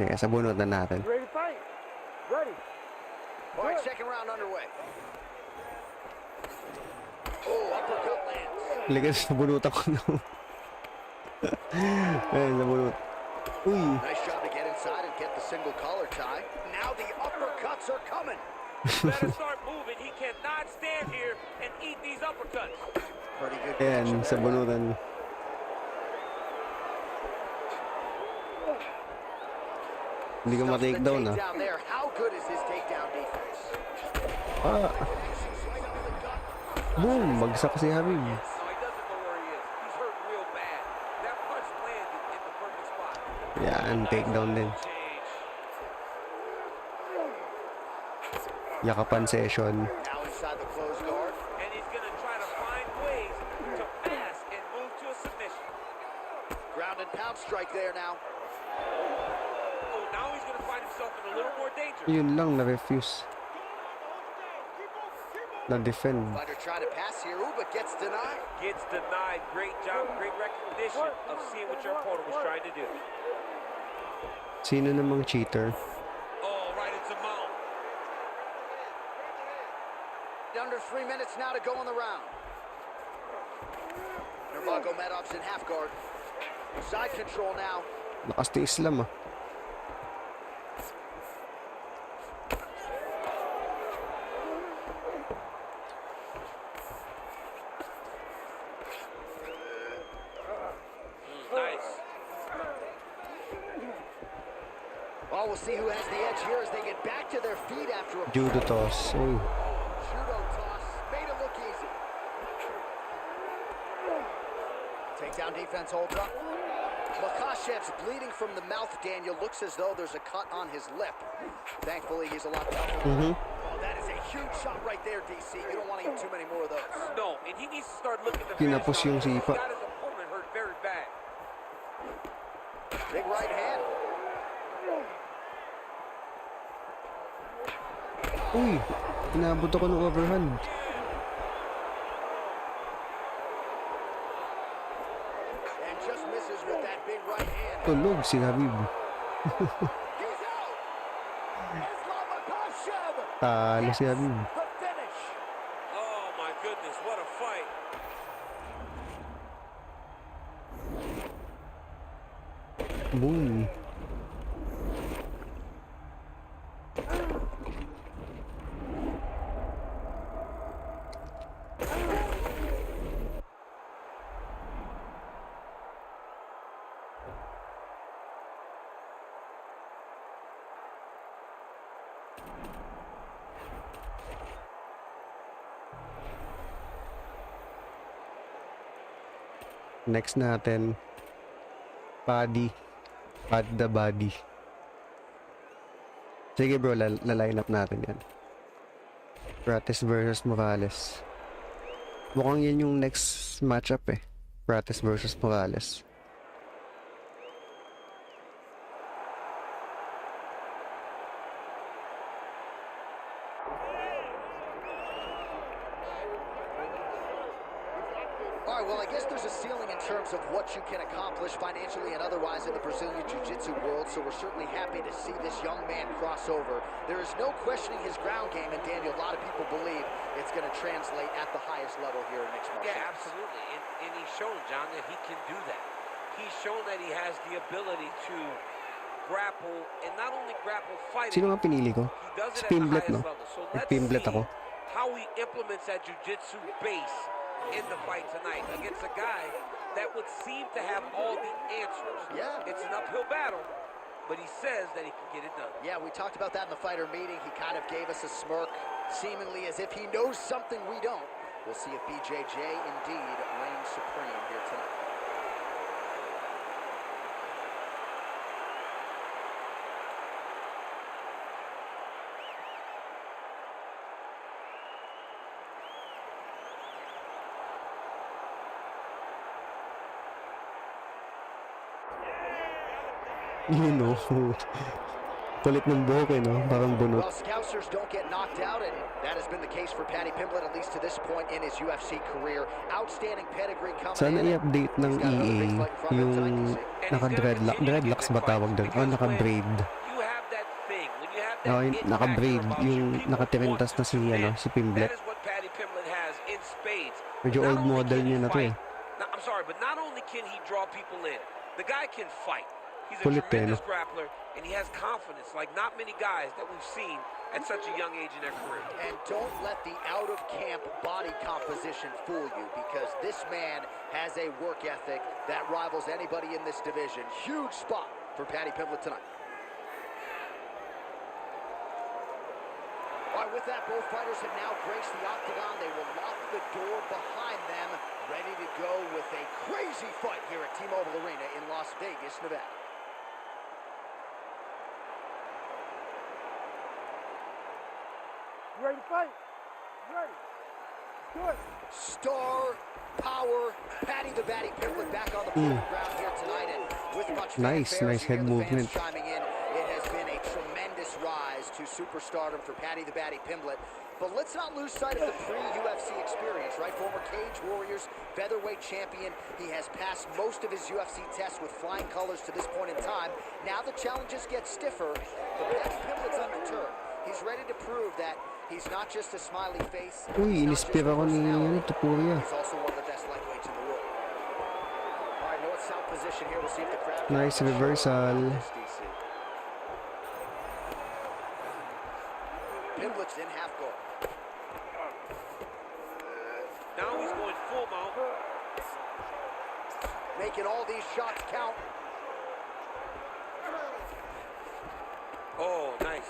Okay, sabunutan natin. Ready to fight? Ready. All right, second round underway. Oh, uppercut lands. Ligas, sabunutan ko na. Ayun, sabunut. Uy. Nice job to get inside and get the single collar tie. Now the uppercuts are coming. Better start moving. He cannot stand here and eat these uppercuts. Pretty good. Ayan, sabunutan. Hindi ko ma-takedown ah. How good is his takedown defense? Boom! Bagsak si Habib. No, he doesn't know where he is. He's hurt real bad. That punch landed in the perfect spot. Yan, takedown din. Yakapan session. Now inside the closed guard. And he's going to try to find ways to pass and move to a submission. Ground and pound strike there now. Oh, now he's going to find himself in a little more danger. Yun lang, na-refuse. Na-defend. Fighter trying to pass here, but gets denied. Gets denied. Great job, great recognition of seeing what your opponent was trying to do. Sino namang cheater? Oh, right into mount. Under 3 minutes now to go in the round. Nurmagomedov's in half guard. Side control now. Lakas ni Islam ah. Nice. Well, we'll see who has the edge here as they get back to their feet after a Judo toss. Uy. judo toss. Made it look easy. Takedown defense holds up. Makashev's bleeding from the mouth, Daniel. Looks as though there's a cut on his lip. Thankfully, he's a lot tougher. Oh, that is a huge shot right there, DC. You don't want to eat too many more of those. No, and he needs to start looking to Kinapos finish yung off. He's sipa. got his opponent hurt very bad. Big right hand. Uy. Inabot ako ng overhand. And just misses with that big right hand. Tulog si Habib. He's out. Islam Makhachev. Talo si Habib. The finish. Oh, my goodness, what a fight. Boom. Next natin, Paddy. Pad the body. Sige bro, line up natin yan. Pratis versus Morales. Mukhang yan yung next matchup eh. Pratis versus Morales. All right, well, I guess there's a ceiling in terms of what you can accomplish financially and otherwise in the Brazilian Jiu-Jitsu world, so we're certainly happy to see this young man cross over. There is no questioning his ground game, and Daniel, a lot of people believe it's going to translate at the highest level here in mixed martial arts. Yeah, absolutely. And he's shown, John, that he can do that. He's shown that he has the ability to grapple, and not only grapple, fight. Sino nga pinili ko? He does it Si at the Pimblet, highest no? level. So let's Nag-Pimblet see ako. how he implements that jiu-jitsu base in the fight tonight against a guy that would seem to have all the answers. Yeah. It's an uphill battle, but he says that he can get it done. Yeah, we talked about that in the fighter meeting. He kind of gave us a smirk, seemingly as if he knows something we don't. We'll see if BJJ indeed reigns supreme here tonight. You know. Kulit ng buhok eh, no? Parang bunot. Well, Scousers don't get knocked out, and that has been the case for Paddy Pimblett, at least to this point in his UFC career. Outstanding pedigree coming Sana in. i-update ng EA yung naka-dreadlocks ba tawag doon? O naka-braid. You have that thing. When you have that Oo, yung it naka-braid, factor about yung you, people nakatirintas want na si, to ano, win. si Pimblett. That is what Paddy Pimblett has in spades. Medyo Not old only model can he niya na to fight- eh. Now, I'm sorry, but not only can he draw people in, the guy can fight. He's a Kulit eh, no? tremendous grappler, and he has confidence like not many guys that we've seen at such a young age in their career. And don't let the out-of-camp body composition fool you, because this man has a work ethic that rivals anybody in this division. Huge spot for Paddy Pimblett tonight. All right, with that, both fighters have now graced the octagon. They will lock the door behind them, ready to go with a crazy fight here at T-Mobile Arena in Las Vegas, Nevada. You ready to fight? You ready? Let's do it. Star power, Paddy the Baddy Pimblett back on the ground here tonight, and with much Nice, fanfare, nice as you head hear the fans movement. chiming in, it has been a tremendous rise to superstardom for Paddy the Baddy Pimblett. But let's not lose sight of the pre-UFC experience, right? Former Cage Warriors featherweight champion. He has passed most of his UFC tests with flying colors to this point in time. Now the challenges get stiffer, but Paddy Pimblett's undeterred. He's ready to prove that he's not just a smiley face. Uy, he's not just inispira a ko ni personality. Tupuria. He's also one of the best lightweights in the world. All right, north-south position here. We'll see if the crowd can Nice show reversal. this, DC. Pimblett's in half guard. Now he's going full mount. Making all these shots count. Oh, nice.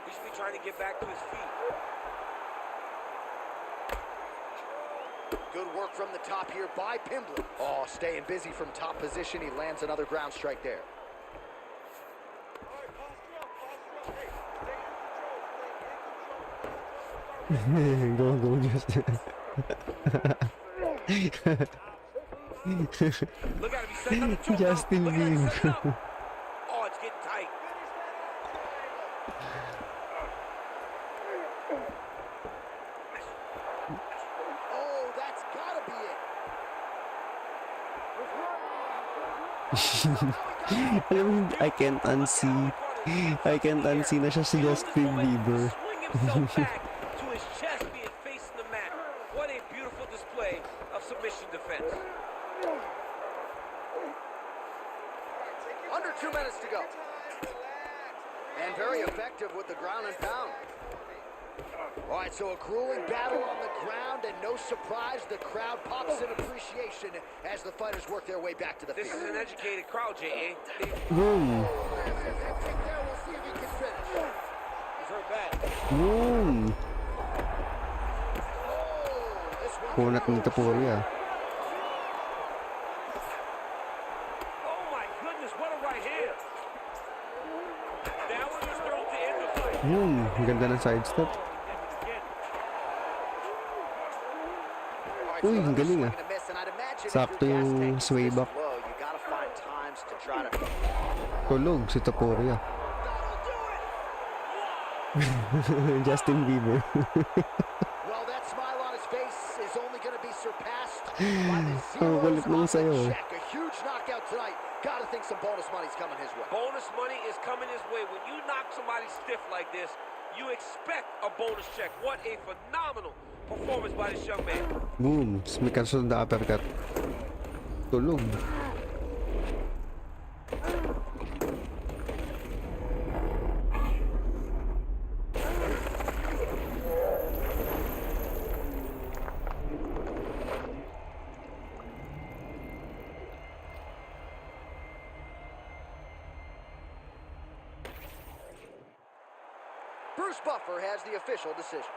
He should be trying to get back to his feet. Good work from the top here by Pimblett. Oh, staying busy from top position. He lands another ground strike there. Go, just. Look at him, he's setting up the choke. Justin Look at him, Bieber. setting up. Oh, it's getting tight. Oh, that's gotta be it. Alam mo, I can't unsee. I can't unsee na siya si Justin Bieber. Swing himself back to his chest being facing the mat. What a beautiful display of submission defense. Under 2 minutes to go. And very effective with the ground and pound. All right, so a grueling battle on the ground, and no surprise, the crowd pops in appreciation as the fighters work their way back to the This field. is an educated crowd, J.A. Boom! We'll see if he can finish. He's hurt bad. Boom! Kunat ni Tupuria. Oh my goodness, what a right hand. That one was thrown to end the fight. Boom! Ang ganda ng sidestep. Uy, ang galing ah. Sakto yung sway back. Tulog si Tupuria. Justin Bieber. Well, that smile on his face is only going to be surpassed by the Ang kulit zeros nung on the sayo. check. A huge knockout tonight. Gotta think some bonus money's coming his way. Bonus money is coming his way. When you knock somebody stiff like this, you expect a bonus check. What a phenomenal performance by this young man. Boom! May kasunod na uppercut. Tulog. Bruce Buffer has the official decision.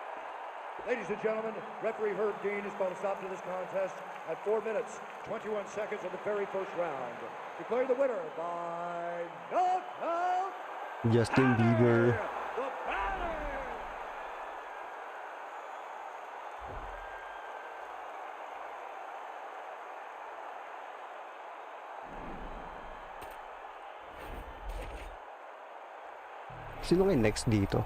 Ladies and gentlemen, referee Herb Dean has called a stop to this contest at 4 minutes, 21 seconds of the very first round. Declaring the winner by knockout, Justin Bieber. the Banner. Sino kayo next dito?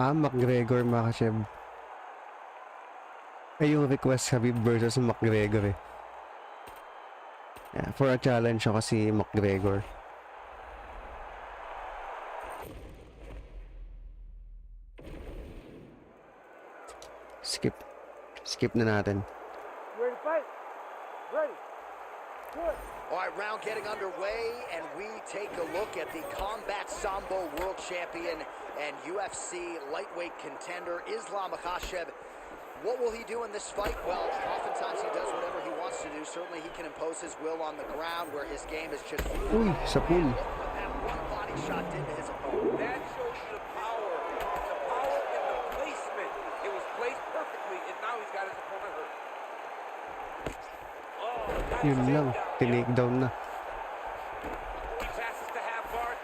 McGregor, Makhachev. Ay, yung request Khabib versus McGregor eh. Yeah, for a challenge ako si McGregor. Skip na natin. Ready to fight? Ready. Good. All right, round getting underway, and we take a look at the Combat Sambo World Champion and UFC lightweight contender, Islam Makhachev. What will he do in this fight? Well, oftentimes he does whatever he wants to do. Certainly he can impose his will on the ground, where his game is just... Uy, sa pool. That one body shot did to his opponent. That shows you the power in the placement. It was placed perfectly, and now he's got his opponent hurt. Oh, nice Yun lang, takedown. tinake down na. He passes to half guard.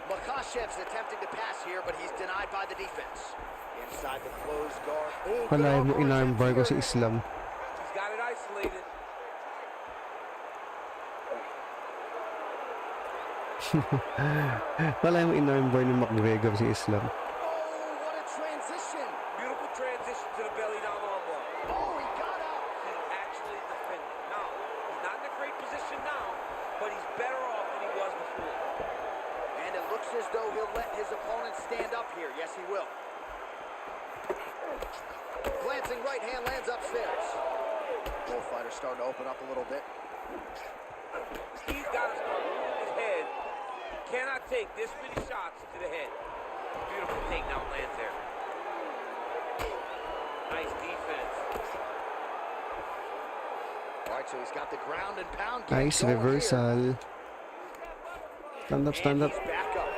Makhachev's attempting to pass here, but he's denied by the defense. Inside the closed guard. Oh, Kalahin mo good in-arm bar ko here. si Islam. He's got it isolated. Kalahin mo in-arm bar ni McGregor si Islam. Oh, what a transition. Beautiful transition to the belly down armbar. Oh, he got out. He actually defended. Now, he's not in a great position now, but he's better off than he was before. And it looks as though he'll let his opponent stand up here. Yes, he will. Glancing right hand lands upstairs. Both fighters starting to open up a little bit. He's got to start moving his head. Cannot take this many shots to the head. Beautiful takedown lands there. Nice defense. All right, so he's got the ground and pound. game Nice going here. reversal. Stand up, stand And up. he's back up.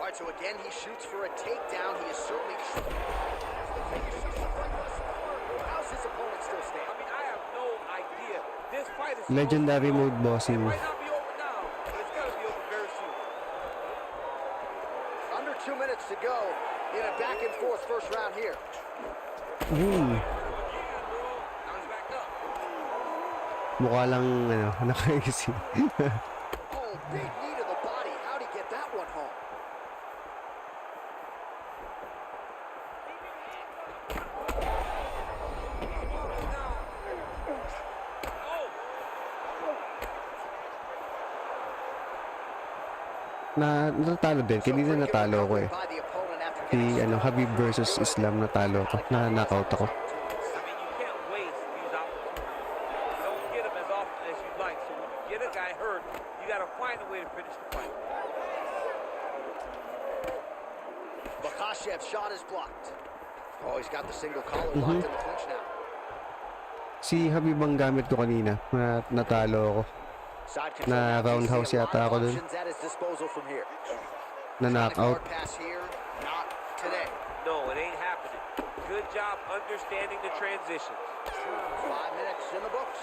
All right, so again, he shoots for a takedown. He is certainly... How's his opponent still I standing? mean, I have no idea. This fight is Legendary supposed to be mode over. bossing. It might not be over now, but it's got to be over very soon. Under 2 minutes to go in a back-and-forth first round here. Boom. Now he's back up. Mukha lang, nakaisip. Oh, big knee to the body. How'd he get that one home? Natalo din. Kanina natalo ako eh. By the opponent after Si getting Khabib versus Islam natalo ako. Na-knockout ako. I mean, you can't waste these opportunities. You don't get them as often as you'd like. So when you get a guy hurt, you got to find a way to finish the fight. Makhachev's shot is blocked. Oh, he's got the single collar locked in the clinch now. Si Khabib ang gamit ko kanina. Natalo ako. Side control Na now. roundhouse He's got a lot yata of ako dun. options at his disposal from here. Na-knockout. Guard pass here, not today. No, it ain't happening. Good job understanding the transitions. 5 minutes in the books.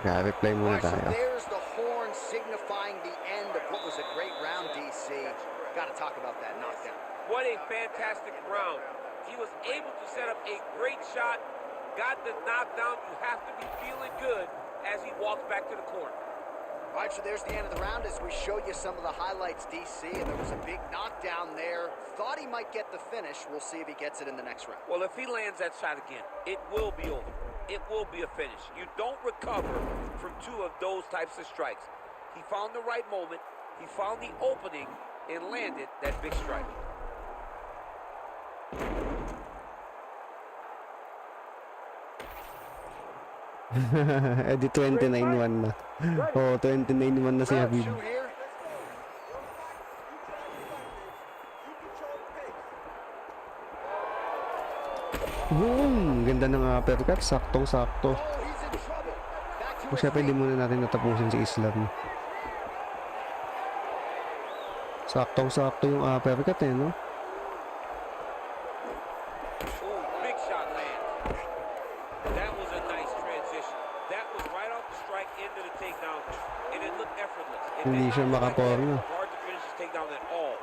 Reply All muna right, so tayo. there's the horn signifying the end of what was a great round, DC. Got to talk about that knockdown. What a fantastic round. He was able to set up a great shot, got the knockdown. You have to be feeling good as he walks back to the corner. All right, so there's the end of the round as we show you some of the highlights, DC, and there was a big knockdown there. Thought he might get the finish. We'll see if he gets it in the next round. Well, if he lands that shot again, it will be over. It will be a finish. You don't recover from two of those types of strikes. He found the right moment, he found the opening, and landed that big strike. Di 29-1 na. Oo, 29-1 na si Round Khabib. 2 here. Boom! Ganda ng uppercut. Saktong-sakto. Oh, he's in trouble. Back to O his syempre, feet. di muna natin natapusin si Islam. Saktong-sakto yung uppercut eh, no? Ooh, big shot land. That was a nice transition. That was right off the strike into the takedown, and it looked effortless. It Hindi did siya not look like makaporma. it was hard to finish his takedown at all.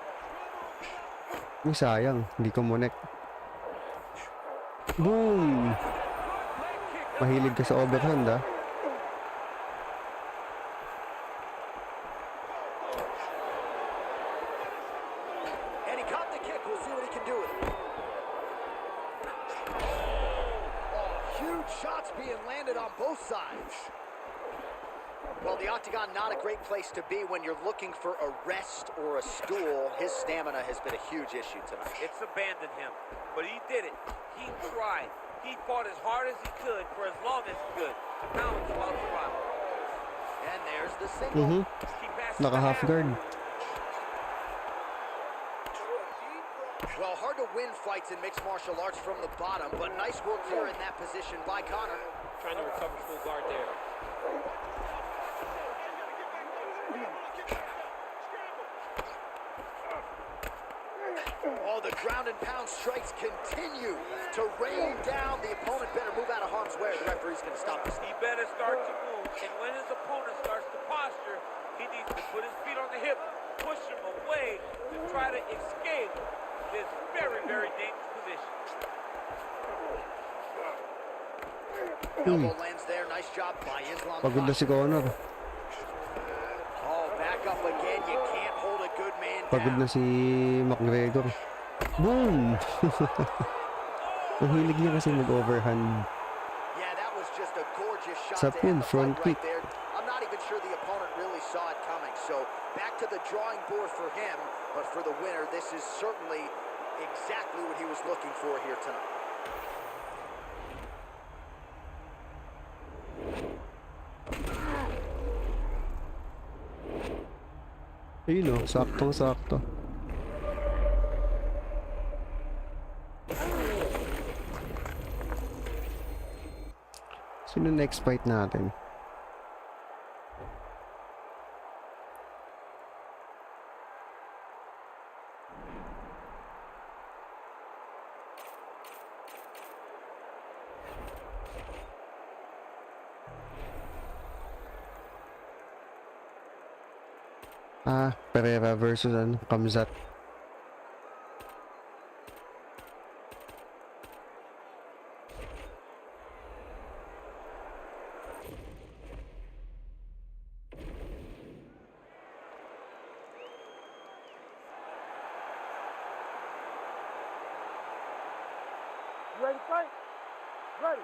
Uy, sayang. Hindi ko munek. Boom! Mahilig ka sa overhand, ah. And he caught the kick. We'll see what he can do with it. Oh, huge shots being landed on both sides. Well, the octagon, not a great place to be when you're looking for a rest or a stool. His stamina has been a huge issue tonight. It's abandoned him, but he did it. He tried. He fought as hard as he could for as long as he could. Now it's about survival. And there's the single. He passes Naka the half guard. Well, hard to win fights in mixed martial arts from the bottom, but nice work here in that position by Connor. Trying to recover full guard there. Oh, the ground and pound strikes continue to rain down. The opponent better move out of harm's way, or the referee's going to stop this. He better start to move, and when his opponent starts to posture, he needs to put his feet on the hip, push him away to try to escape this very, very dangerous position. Elbow lands there. Nice job by Islam. Pagod na si Connor. Oh, back up again. You can't hold a good man Pagod na down. si McGregor. Boom! Ang hilig niya kasi mag-overhand. Yeah, that was just a gorgeous shot Sa to pin, end the front fight kick. right there. I'm not even sure the opponent really saw it coming. So back to the drawing board for him, but for the winner, this is certainly exactly what he was looking for here tonight. Ayun o, saktong-sakto. Sino next fight natin? Pereira versus Kamzat. Ready to fight? Ready.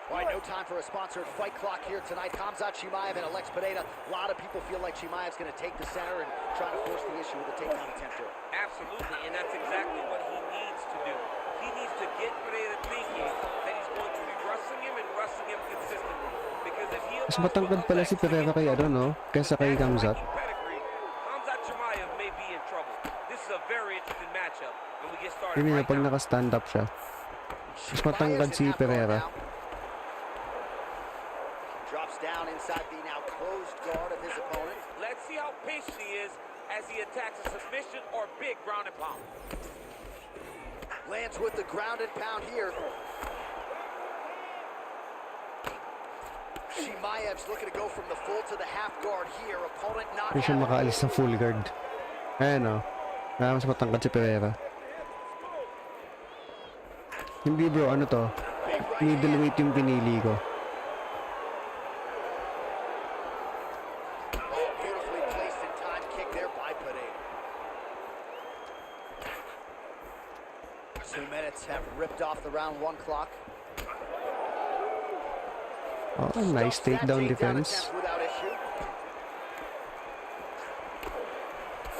All right, no time for a sponsored fight clock here tonight. Khamzat Chimaev and Alex Pineda. A lot of people feel like Chimaev's going to take the center and try to force the issue with a takedown attempt here. Absolutely, and that's exactly what he needs to do. He needs to get Pineda thinking that he's going to be wrestling him consistently. Because if he Mas matangkad pala si Pereira kay no? Kaysa kay Kamzat. Khamzat Chimaev may be in trouble. This is a very interesting matchup, and we get started Yun right pag now. naka-stand up siya. Mas matangkad si Pereira. Drops down inside the now closed guard of his opponent. Let's see how patient he is as he attacks a submission or big ground and pound. Lands with the ground and pound here. Chimaev's looking to go from the full to the half guard here. Opponent not Hindi siya having makaalis ng full guard. Ayan o. Kaya mas matangkad si Pereira. Hindi bro, ano to? big right Middleweight yung pinili ko. Oh, beautifully placed in time kick there by Pineda. 2 minutes have ripped off the round 1 clock. Oh, nice Stuffs that takedown takedown defense. attempt without issue.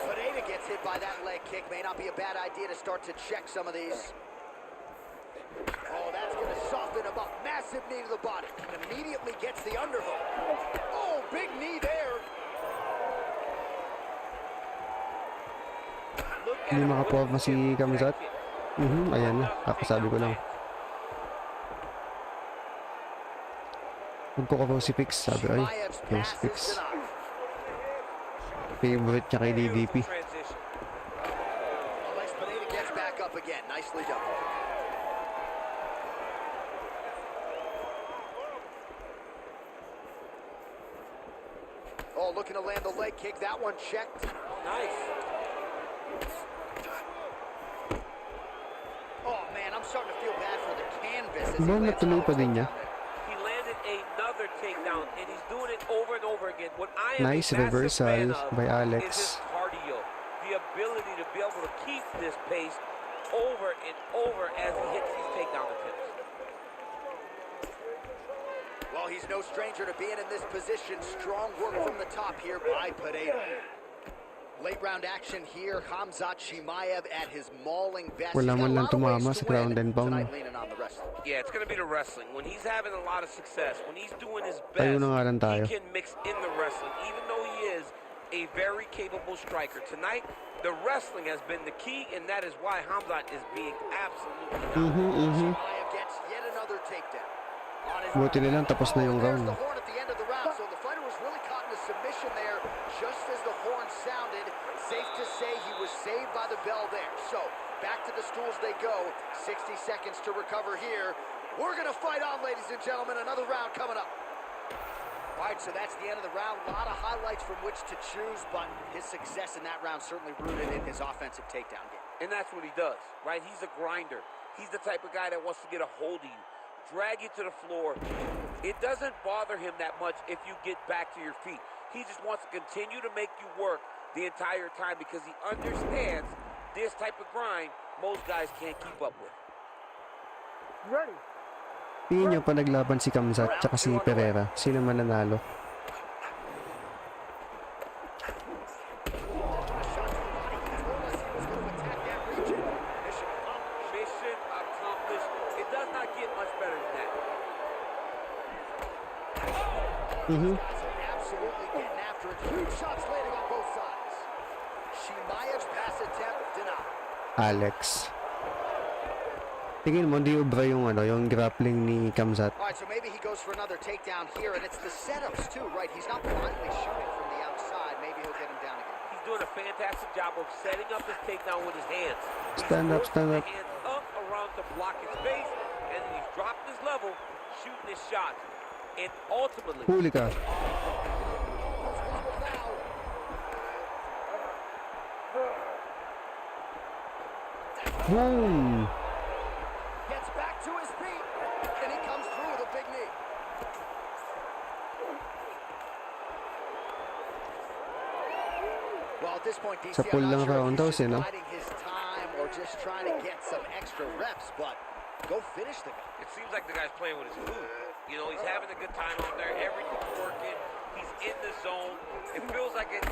Pineda gets hit by that leg kick. May not be a bad idea to start to check some of these. Oh, that's going to soften him up. Massive knee to the body. And immediately gets the underhook. Oh, big knee there. Look at Hindi him makaporma si with that Kamzat. kick. Ayan na. Kakasabi ko lang. Magkukapos sabi ay, Chimaev's pass is crucifix. denied. Favorite niya kay DDP. Transition. Nicely done. Oh, looking to land the leg kick. That one checked. Nice. Oh, man, I'm starting to feel bad for the canvas. As he Ba, lands natuloy pa another din niya. takedown there. He landed another takedown, and he's doing it over and over again. What I am Nice a massive reversal fan of by is his Alex. cardio, the ability to be able to keep this pace over and over as he hits these takedown attempts. Well, he's no stranger to being in this position. Strong work from the top here by Pereira. Late round action here. Khamzat Chimaev at his mauling best. Wala He's got man a lang lot of ways tumama to sa win. ground and pound. Tonight leaning on the wrestling. Yeah, it's going to be the wrestling. When he's having a lot of success, when he's doing his Tayo best, na nga lang tayo. he can mix in the wrestling, even though he is a very capable striker. Tonight, the wrestling has been the key, and that is why Khamzat is being absolutely dominant. Chimaev gets yet another takedown. On his Buti nilang tapos na yung there's round. the horn at the end of the round, so the fighter was really caught in a submission there just as the horn sounded. Safe to say he was saved by the bell there. So, back to the stools they go. 60 seconds to recover here. We're going to fight on, ladies and gentlemen. Another round coming up. All right, so that's the end of the round. A lot of highlights from which to choose, but his success in that round certainly rooted in his offensive takedown game. And that's what he does, right? He's a grinder. He's the type of guy that wants to get a hold of you, drag you to the floor. It doesn't bother him that much if you get back to your feet. He just wants to continue to make you work the entire time because he understands this type of grind most guys can't keep up with. Ready. Tingin nyo pa naglaban si Khamzat tsaka si Pereira. Sino mananalo? Mission accomplished. It does not get much better than that. Absolutely getting after it. Huge shots landing on both sides. Chimaev's pass attempt denied. Alex. Tingin mo, di ubra yung yung grappling ni Khamzat. All right, so maybe he goes for another takedown here, and it's the setups too, right? He's not blindly shooting from the outside. Maybe he'll get him down again. He's doing a fantastic job of setting up his takedown with his hands. Stand up, stand up. Hands up around to block his face, and then he's dropping his level, shooting his shots. And ultimately, Huli ka. Boom! Gets back to his feet, and he comes through with a big knee. Well, at this point, DC, Sa pool I'm lang not sure round if daw he's just no? biding his time or just trying to get some extra reps, but go finish the guy. it seems like the guy's playing with his food. You know, he's having a good time out there. Everything's working. He's in the zone. It feels like it.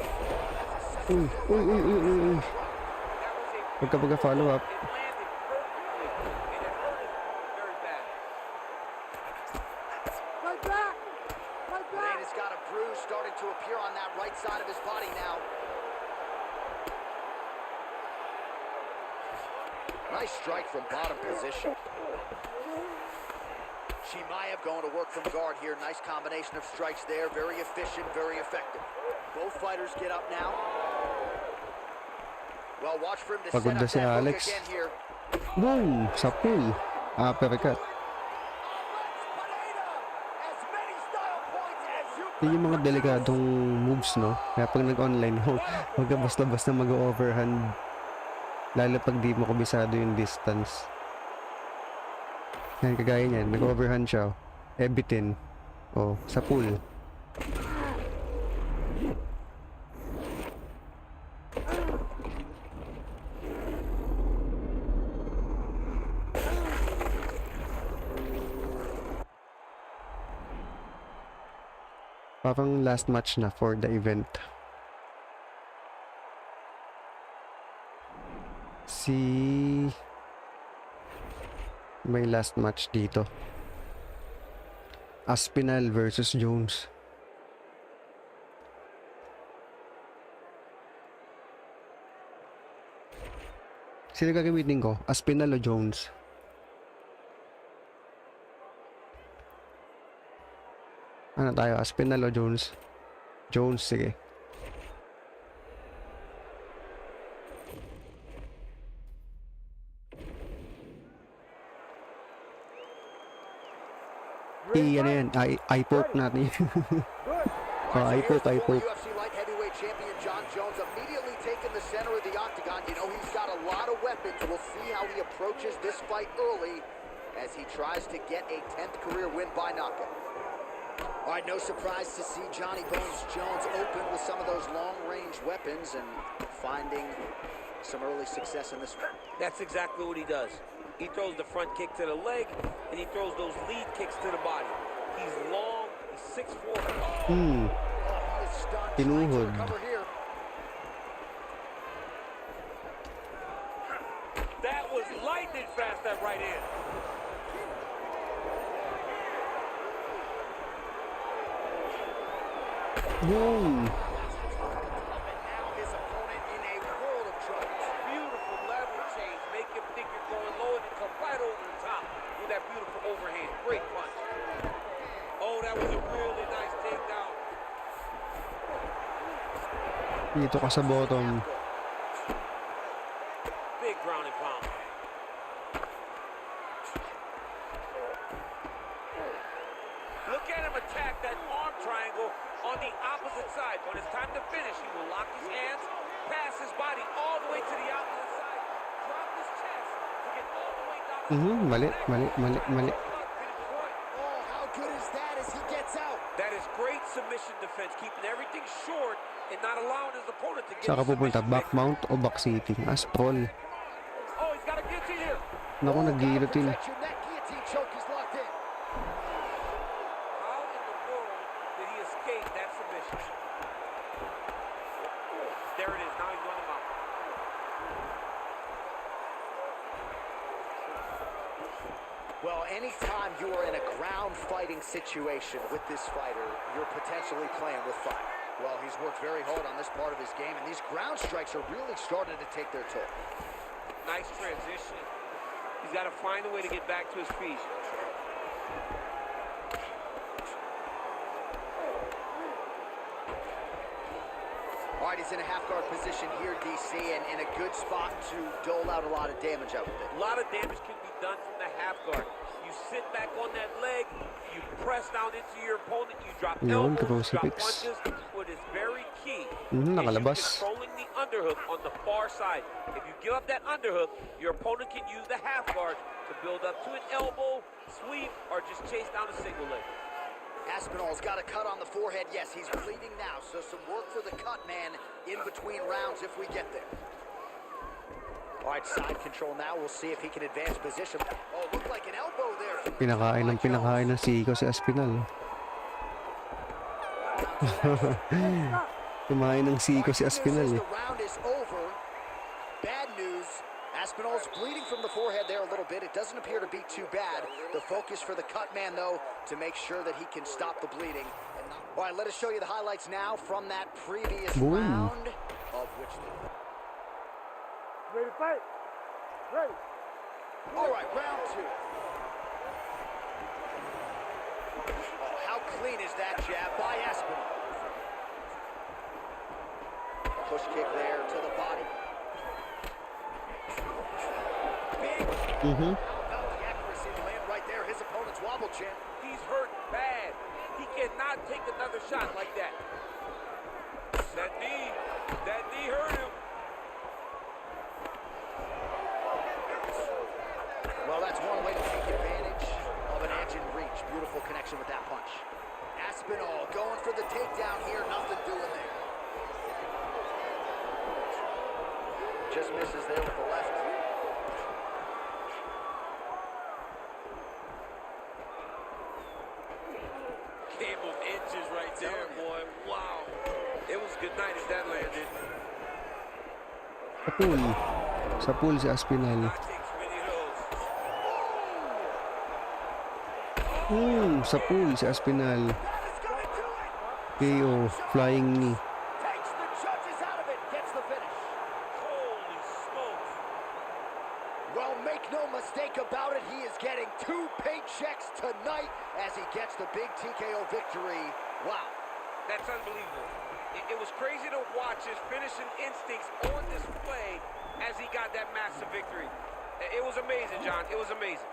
Uy, uy, uy, uy, uy, uy. That was a Huwag ka pagka-follow up. It landed perfectly, and it hurt him very bad. Right back. Right back. Pereira's got a bruise starting to appear on that right side of his body now. Nice strike from bottom position. Chimaev going to work from guard here. Nice combination of strikes there. Very efficient, very effective. Both fighters get up now. Well, watch for him to Pagod set na up si that hook Alex. again here. Boom! Sa pool. Uppercut. As many style points as you Yun yung mga delikadong moves, no? Kaya pag nag-online, huwag ka basta-basta mag-overhand. Lalo pag di mo kabisado yung distance. Yan, kagaya niyan. Nag-overhand siya. Ebitin. Oh, sa pool. Parang last match na for the event. May last match dito. Aspinall versus Jones. Sino gagamitin ko? Aspinall o Jones? Ano tayo? Aspinall o Jones? Jones, sige. Ano yan, eye poke natin. Eye poke, eye poke. UFC light heavyweight champion John Jones immediately taking the center of the octagon. You know, he's got a lot of weapons. We'll see how he approaches this fight early as he tries to get a 10th career win by knockout. All right, no surprise to see Johnny Bones Jones open with some of those long-range weapons and finding some early success in this one. That's exactly what he does. He throws the front kick to the leg, and he throws those lead kicks to the body. He's long, he's 6'4". Oh, he is stunned. Trying to recover here. that was lightning fast, that right hand. Boom! Now his opponent in a world of trouble. Beautiful level change. Make him think you're going low and then come right over the top with that beautiful overhand. Great punch. Oh, that was a really nice takedown. Dito ka sa bottom. Big ground and pound. Look at him attack that arm triangle on the opposite side. When it's time to finish, he will lock his hands, pass his body all the way to the opposite side, drop his chest to get all the way down. Mali. Oh, how good is that as he gets out? That is great submission defense, keeping everything short and not allowing his opponent to get Saan ka the pupunta? submission Back mount o back sitting? Astrol. Oh, he's got a guillotine here. Naku, Gotta nag-guillotine. protect your neck. Guillotine choke is locked in. How in the world did he escape that submission? There it is. Now he's running him out. Well, anytime you are in a ground fighting situation with this fighter, you're potentially playing with fire. Well, he's worked very hard on this part of his game, and these ground strikes are really starting to take their toll. Nice transition. He's got to find a way to get back to his feet. All right, he's in a half-guard position here, DC, and in a good spot to dole out a lot of damage, I would think. A lot of damage can be done from the half guard. You sit back on that leg, you press down into your opponent, you drop Yun, elbows, you drop crucifix. punches. What is very key Nakalabas. is you controlling the underhook on the far side. If you give up that underhook, your opponent can use the half guard to build up to an elbow, sweep, or just chase down a single leg. Aspinall's got a cut on the forehead. Yes, he's bleeding now, so some work for the cut man in between rounds if we get there. All right, side control now. We'll see if he can advance position. Oh, looked like an elbow there. Pinakain ng siko si Aspinal. Kumain ng siko si Aspinal eh. The round is over. Bad news. Aspinall's bleeding from the forehead there a little bit. It doesn't appear to be too bad. The focus for the cut man, though, to make sure that he can stop the bleeding. All right, let us show you the highlights now from that previous Boom. round, of which Ready to fight? Ready. all right, round two. Oh, how clean is that jab by Aspinall? Push kick there to the body. Big. About the accuracy to land right there. His opponent's wobble chin. He's hurt bad. He cannot take another shot like that. That knee hurt him. Well, that's one way to take advantage of an edge and reach. Beautiful connection with that punch. Aspinall going for the takedown here. Nothing doing there. Just misses there with the left. Game of inches right there, boy. Wow. It was good night if that landed. Sa pool si Aspinal. Not takes many of those. Sa pool si Aspinal. KO, flying knee. Takes the judges out of it. Gets the finish. Holy smokes. Well, make no mistake about it. He is getting 2 paychecks tonight as he gets the big TKO victory. Wow. That's unbelievable. It was crazy to watch his finishing instincts on display as he got that massive victory. It was amazing, John. It was amazing.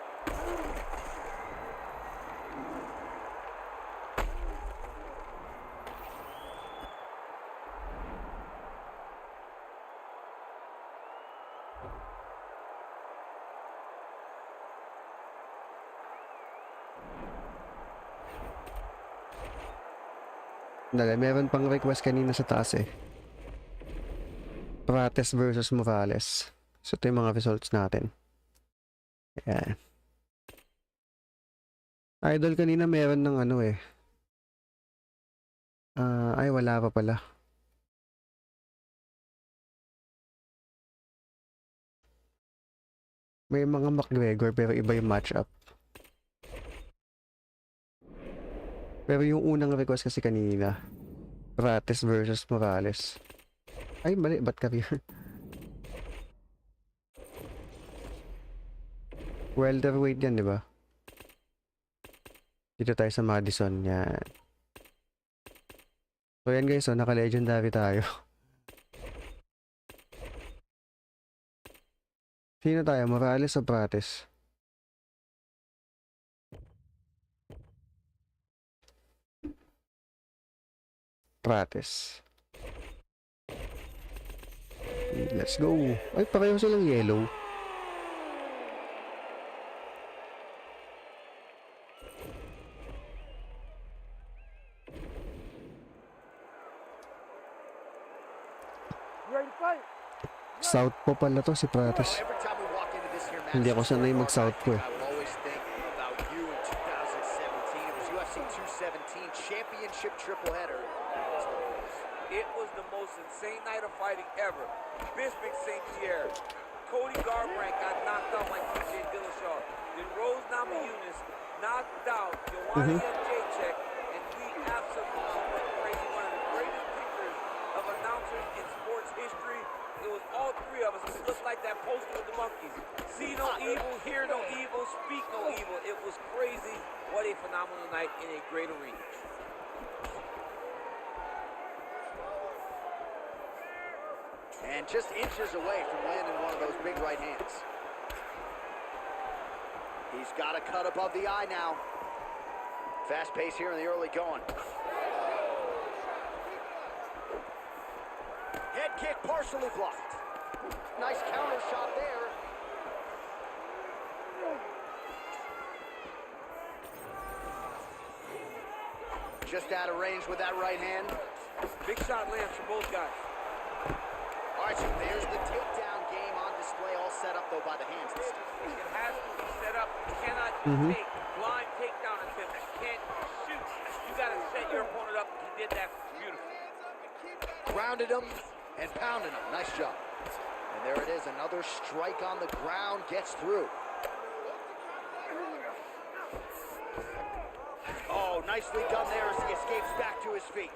Dali, meron pang request kanina sa taas eh. Prates versus Morales. So ito yung mga results natin. Ayan. Idol kanina meron ng ano eh. Ay wala pa pala. May mga McGregor pero iba yung matchup. Pero yung unang request kasi kanina, Prates versus Morales. Ay mali, ba't career? Welterweight yan, di ba? Dito tayo sa Madison, yan. So yan guys, so naka-legendary tayo. Sino tayo? Morales o Prates? Prates. Let's go. Ay, pareho silang yellow. South po pala to si Prates. Hindi ako sanay mag-south po eh. Championship triple header. It was the most insane night of fighting ever. Bisping St. Pierre, Cody Garbrandt got knocked out like TJ Dillashaw. Then Rose Namajunas knocked out Joanna Jacek, and we absolutely went crazy. One of the greatest pictures of announcers in sports history. It was all three of us. It looked like that poster with the monkeys. See no evil, hear no evil, speak no evil. It was crazy. What a phenomenal night in a great arena. And just inches away from landing one of those big right hands. He's got a cut above the eye now. Fast pace here in the early going. Head kick partially blocked. Nice counter shot there. Just out of range with that right hand. Big shot lands for both guys. All right, so there's the takedown game on display, all set up, though, by the hands this time. It has to be set up. You cannot take blind takedown attempts. You can't shoot. You got to set your opponent up. He did that beautifully. Grounded him and pounded him. Nice job. And there it is, another strike on the ground, gets through. Oh, nicely done there as he escapes back to his feet.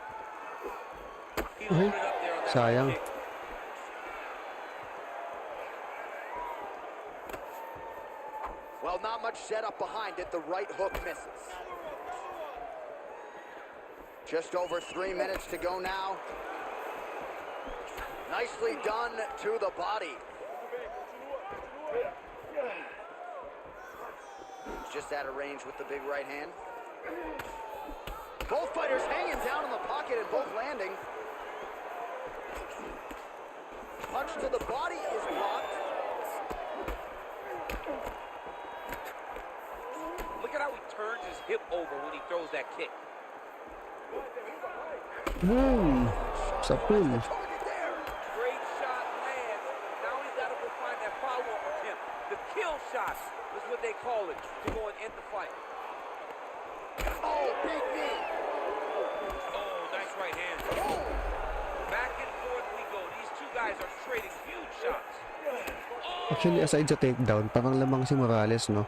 He loaded up there on that Sayang. kick. Well, not much setup behind it. The right hook misses. Just over 3 minutes to go now. Nicely done to the body. Just out of range with the big right hand. Both fighters hanging down in the pocket and both landing. Punch to the body is blocked. Look at how he turns his hip over when he throws that kick. Boom! Sa pool. Great shot lands. Now he's got to go find that follow-up attempt. The kill shot is what they call it, to go and end the fight. Oh, big knee. Oh, nice right hand. Back and forth we go. These two guys are trading huge shots. Actually, aside sa takedown, parang lamang si Morales, no?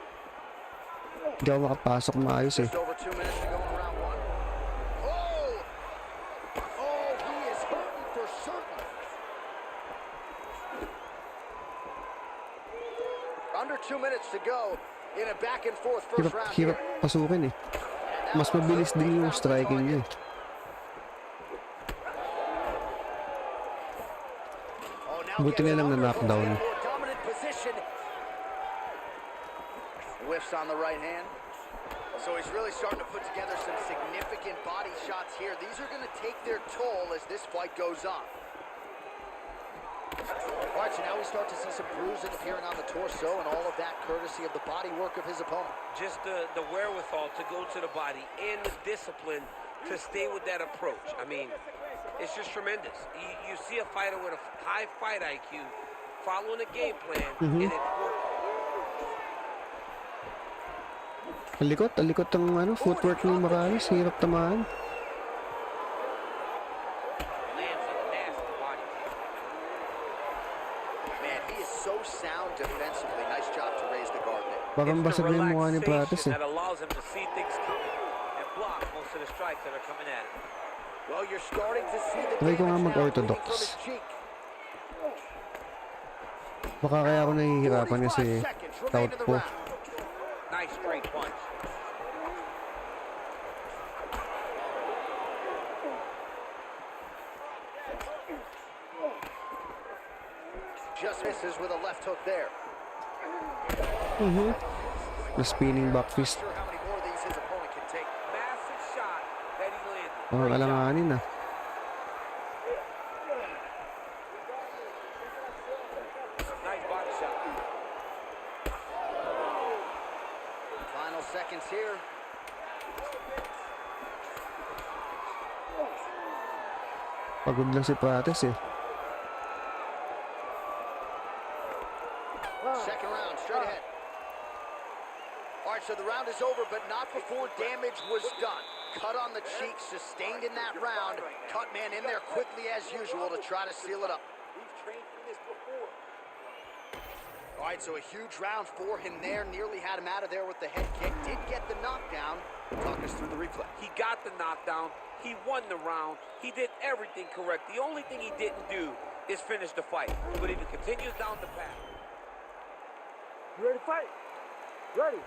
Hindi ako makapasok maayos eh. Just over 2 minutes to go in round one. Oh! Oh, he is hurting for certain. Under 2 minutes to go in a back and forth first round here. Hirap pasukin eh. Mas mabilis din yung striking niya eh. Buti na lang na knockdown. Whiffs on the right hand. So he's really starting to put together some significant body shots here. These are going to take their toll as this fight goes on. All right, so now we start to see some bruising appearing on the torso, and all of that courtesy of the body work of his opponent. Just the wherewithal to go to the body and the discipline to stay with that approach. I mean, it's just tremendous. You see a fighter with a high fight IQ following a game plan, and it's working. Alikot ang footwork ni Morales. Hirap tamaan. Lands a nasty body kick. Man, he is so sound defensively. Nice job to raise the guard there. Parang It's the basag na yung mukha ni Prates relaxation eh. that allows him to see things coming and block most of the strikes that are coming at him. Well, you're starting to see the Try ko nga damage now mag-orthodox. bleeding from his cheek. Baka kaya ako nahihirapan 45 kasi seconds remain tout in the po. round. Nice straight punch. Just misses with a left hook there. The spinning back Not fist. sure how many more of these his opponent can take. Massive shot that he landed. Mga Great job. alanganin ah. Nice body shot. Final seconds here. Pagod lang si Prates eh. Second round, straight ahead. All right, so the round is over, but not before damage was done. Cut on the cheek, sustained in that round. Cut man in there quickly as usual to try to seal it up. We've trained for this before. All right, so a huge round for him there. Nearly had him out of there with the head kick. Did get the knockdown. Talk us through the replay. He got the knockdown. He won the round. He did everything correct. The only thing he didn't do is finish the fight. But if he continues down the path. You ready to fight? Ready.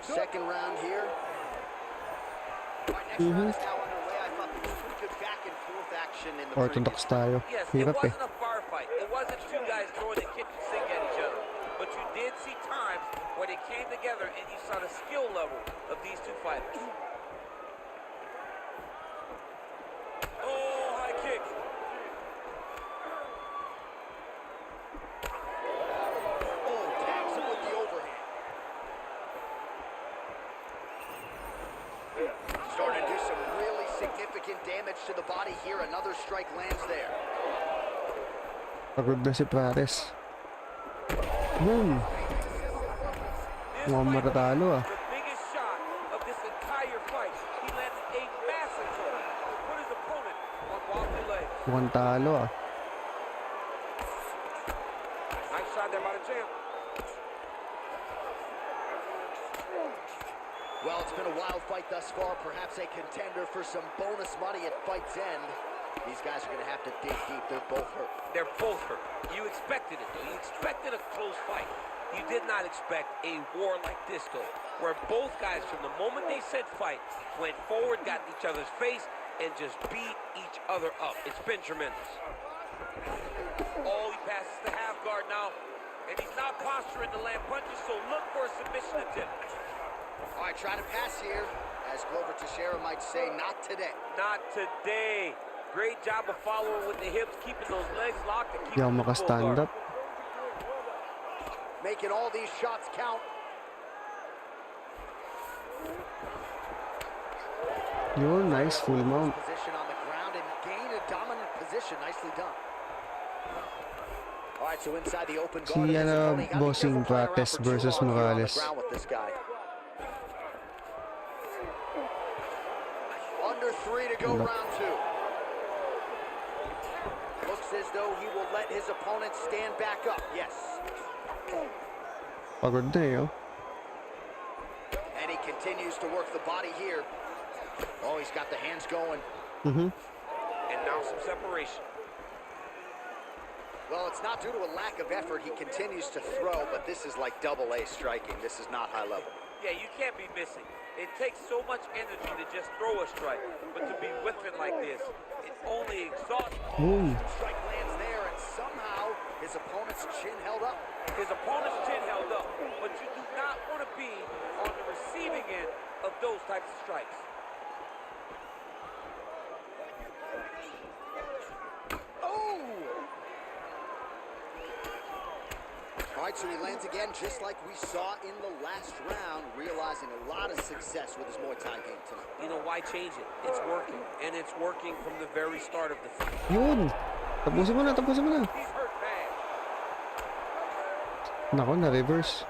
Second round here. All right, next round is now underway. I thought there was pretty good back and forth action in the Orthodox previous tayo. Yes, Hirap it eh. wasn't a firefight. It wasn't two guys throwing the kitchen sink at each other. But you did see times where they came together and you saw the skill level of these two fighters. Oh, high kick. Oh, tags him with the overhand. Starting to do some really significant damage to the body here. Another strike lands there. Pagod na si Prates. Boom! This Mukhang might be matatalo ah. the biggest shot of this entire fight. He landed a massive hook to put his opponent on wobbly legs. Mukhang talo ah. Nice shot there by the champ. Well, it's been a wild fight thus far. Perhaps a contender for some bonus money at fight's end. These guys are going to have to dig deep. They're both hurt. They're both hurt. You expected it, though. You expected a close fight. You did not expect a war like this, though, where both guys, from the moment they said fight, went forward, got in each other's face, and just beat each other up. It's been tremendous. Oh, he passes the half guard now, and he's not posturing to land punches, so look for a submission attempt. All right, trying to pass here. As Glover Teixeira might say, not today. Not today. Great job of following with the hips, keeping those legs locked and Di keeping ako the full makastand guard. up. Making all these shots count. Yun, nice full mount. Position on the ground and gain a dominant position. Nicely done. All right, so inside the open guard. Si of his ano, opponent, gotta be bossing careful flying around Prates for too versus long here on the Morales. ground with this guy. Under 3 to go, Wala. round 2. Looks as though he will let his opponent stand back up. Yes. Pagod na eh oh. And he continues to work the body here. Oh, he's got the hands going. Mhm. And now some separation. Well, it's not due to a lack of effort. He continues to throw, but this is like double-A striking. This is not high level. Yeah, you can't be missing. It takes so much energy to just throw a strike, but to be whiffing like this, it only exhausts. Boom. Strike lands there, and somehow his opponent's chin held up. His opponent's chin held up, but you do not want to be on the receiving end of those types of strikes. Oh! All right, so he lands again just like we saw in the last round, realizing a lot of success with his Muay Thai game tonight. You know, why change it? It's working, and it's working from the very start of the fight. Yun! Tapusin mo na, tapusin mo na. He's hurt bad. Nako, na-reverse.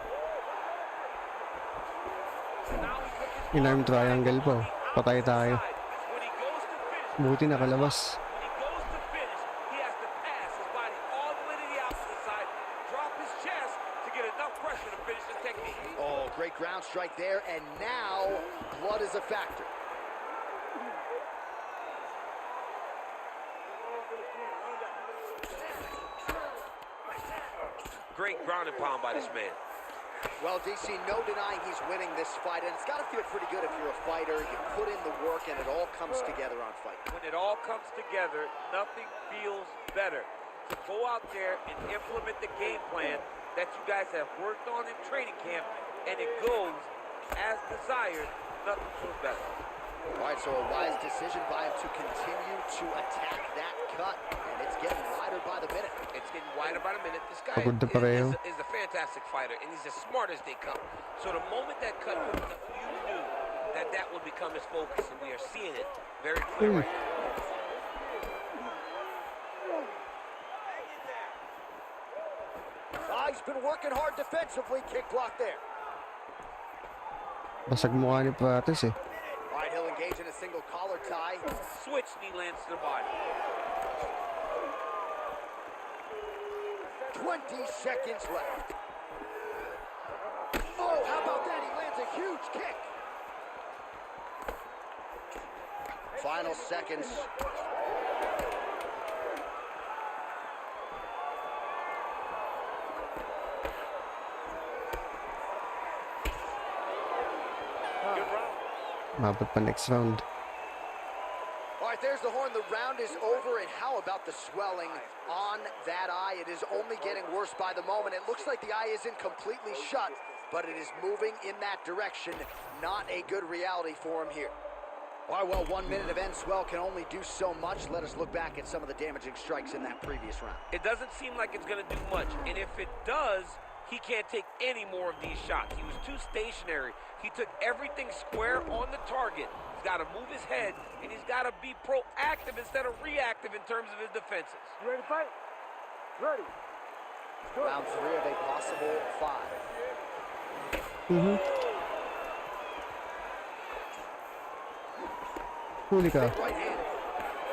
Now he took his In-arm triangle pa. Patay tayo. When he goes to finish, Buti nakalabas. when he goes to finish, he has to pass his body all the way to the opposite side, drop his chest to get enough pressure to finish his technique. Oh, great ground strike there, and now blood is a factor. Great ground and pound by this man. Well, DC, no denying he's winning this fight, and it's got to feel pretty good if you're a fighter. You put in the work, and it all comes together on fight. When it all comes together, nothing feels better. To go out there and implement the game plan that you guys have worked on in training camp, and it goes as desired, nothing feels better. All right, so a wise decision by him to continue to attack that cut, and it's getting wider by the minute. It's getting wider by the minute. This guy Pagod na pareho. is a fantastic fighter, and he's as smart as they come. So the moment that cut opened up, you knew that that would become his focus, and we are seeing it very clear right now. He's been working hard defensively. Kick block there. Basag mukha ni Patis eh. All right, he'll engage in a single collar tie. Switch knee lands to the body. 20 seconds left. Oh, how about that? He lands a huge kick. Final seconds. Mabot pa next round. All right, there's the horn. The round is over, and how about the swelling on that eye? It is only getting worse by the moment. It looks like the eye isn't completely shut, but it is moving in that direction. Not a good reality for him here. All right, well, 1 minute of end swell can only do so much. Let us look back at some of the damaging strikes in that previous round. It doesn't seem like it's going to do much, and if it does, he can't take any more of these shots. He was too stationary. He took everything square on the target. He's got to move his head, and he's got to be proactive instead of reactive in terms of his defenses. You ready to fight? Ready. Round 3 of a possible 5. Huli ka. Right hand.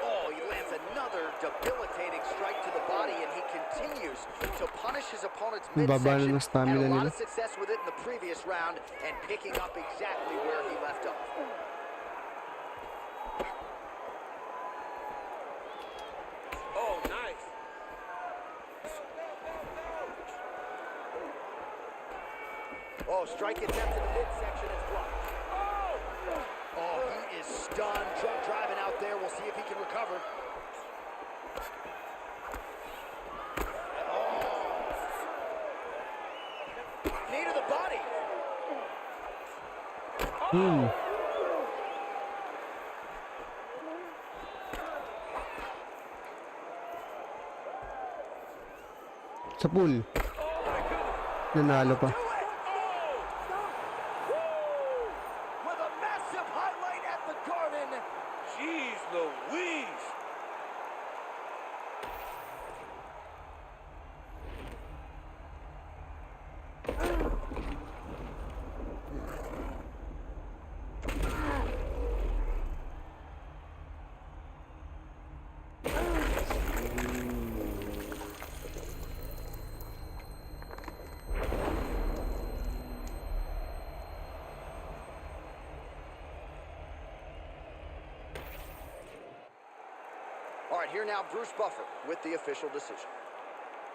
Oh, he lands another debilitating strike to the body, and he continues to punish his opponent's Baba na midsection. ng stamina Had a lot nila. of success with it in the previous round, and picking up exactly where he left off. Oh, nice. Oh, strike attempt in the midsection is blocked. Oh, he is stunned. Drunk driving out there. We'll see if he can recover. Oh. Knee to the body. Sa pool. Nanalo pa. With a massive highlight at the Garden. Jeez Louise. All right, here now, Bruce Buffer with the official decision.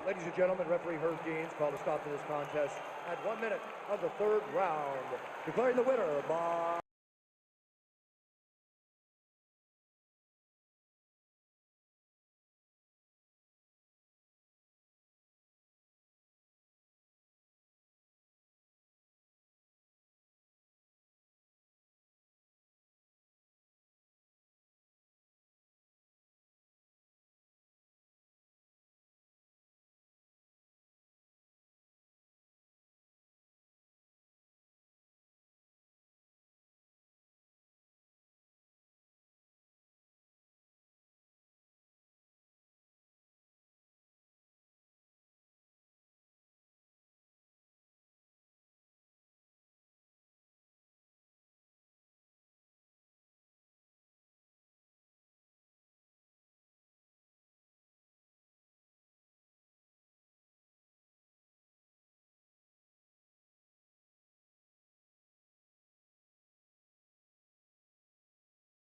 Ladies and gentlemen, referee Herb Deans called a stop to this contest at 1 minute of the third round, declaring the winner by